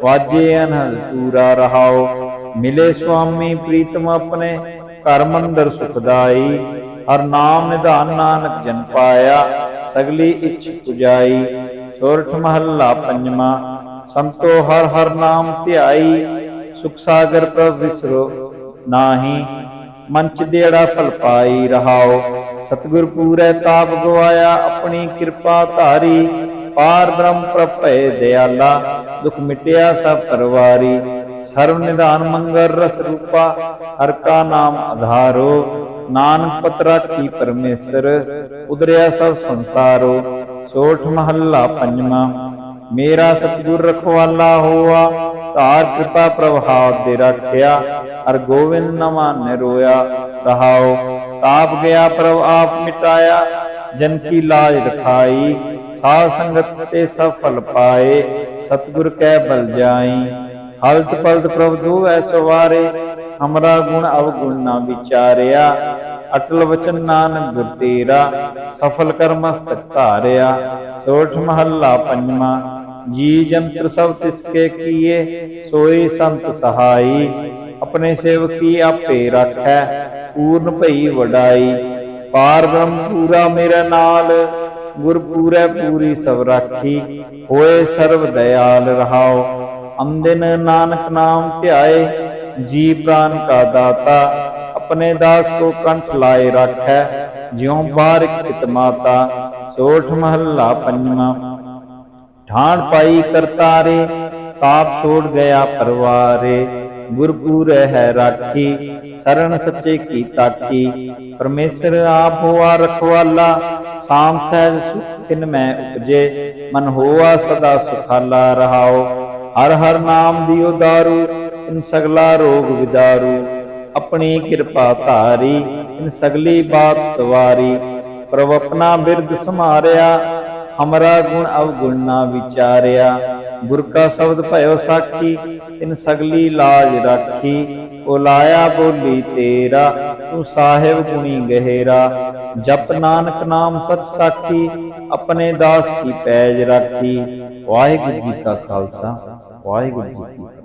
A: वाजे अनहद पूरा रहाओ, मिले स्वामी प्रीतम अपने। घर मंदिर सुखदाई, हर नाम निधान नानक जन पाया। सगली इच्छ पुजाई। सोरठ महला पंजवा। संतो हर हर नाम ध्याई, सुख सागर प्रभ विसरो नाही। मंच देड़ा फल पाई रहाओ, सतगुर पूरै ताप गवाया। अपनी कृपा धारी, पार ब्रह्म प्रभ भये दयाला। दुख मिटिया सब परवारी, सर्व निधान मंगल रस रूपा। हर का नाम आधारो, नानक पत राखी परमेसर। उदरिया सब संसारो। सोरठ महला पंजवा। मेरा सतगुर रखवाला होआ, धार कृपा प्रभाव दे रखिया। हर गोविंद न माने रोया रहाओ, ताप गया प्रभ आप मिटाया। जन की लाज रखाई, साध संगत ते सब फल पाए। सतगुर कै बल जाई, हलत पलत प्रभ धोवै सवारे। हमरा गुण अवगुण न विचारिया, अटल वचन नानक गुर तेरा। सफल कर मस्तक धारिया। सोरठ महला पंजवा। जी जंत्र सब तिसके किए, सोई संत सहाई। अपने सेवकी आपे राखै, पूर्ण भई वडाई। पार ब्रह्म पूरा मेरा नाल, गुर पूरै पूरी सब राखी। होए सर्व दयाल रहाओ, अंदिन नानक नाम ध्याए। जी प्राण का दाता, अपने दास को कंठ लाए राखै। ज्यों बारिक पित माता। सोरठ महला पंजवा। ठाण पाई करतारे, ताप छोड़ गया परवारे। गुरपूरै है राखी, शरण सच्चे की ताकी। परमेश्वर आप होआ रखवाला, शाम सहज सुख तिन में उपजे। मन होआ सदा सुखाला रहाओ, हर हर नाम दियो दारू। इन सगला रोग विदारू, अपनी कृपा धारी। इन सगली बात सवारी, प्रभ अपना बिरद समारिया। हमरा गुण अवगुण ना विचारिया। गुर का शब्द भयो साखी, इन सगली लाज राखी। ओ लाया बोली तेरा, तू साहिब गुणी गहेरा। जप नानक नाम सच साखी, अपने दास की पैज राखी। वाहिगुरू जी का खालसा, वाहिगुरू जी की फतेह।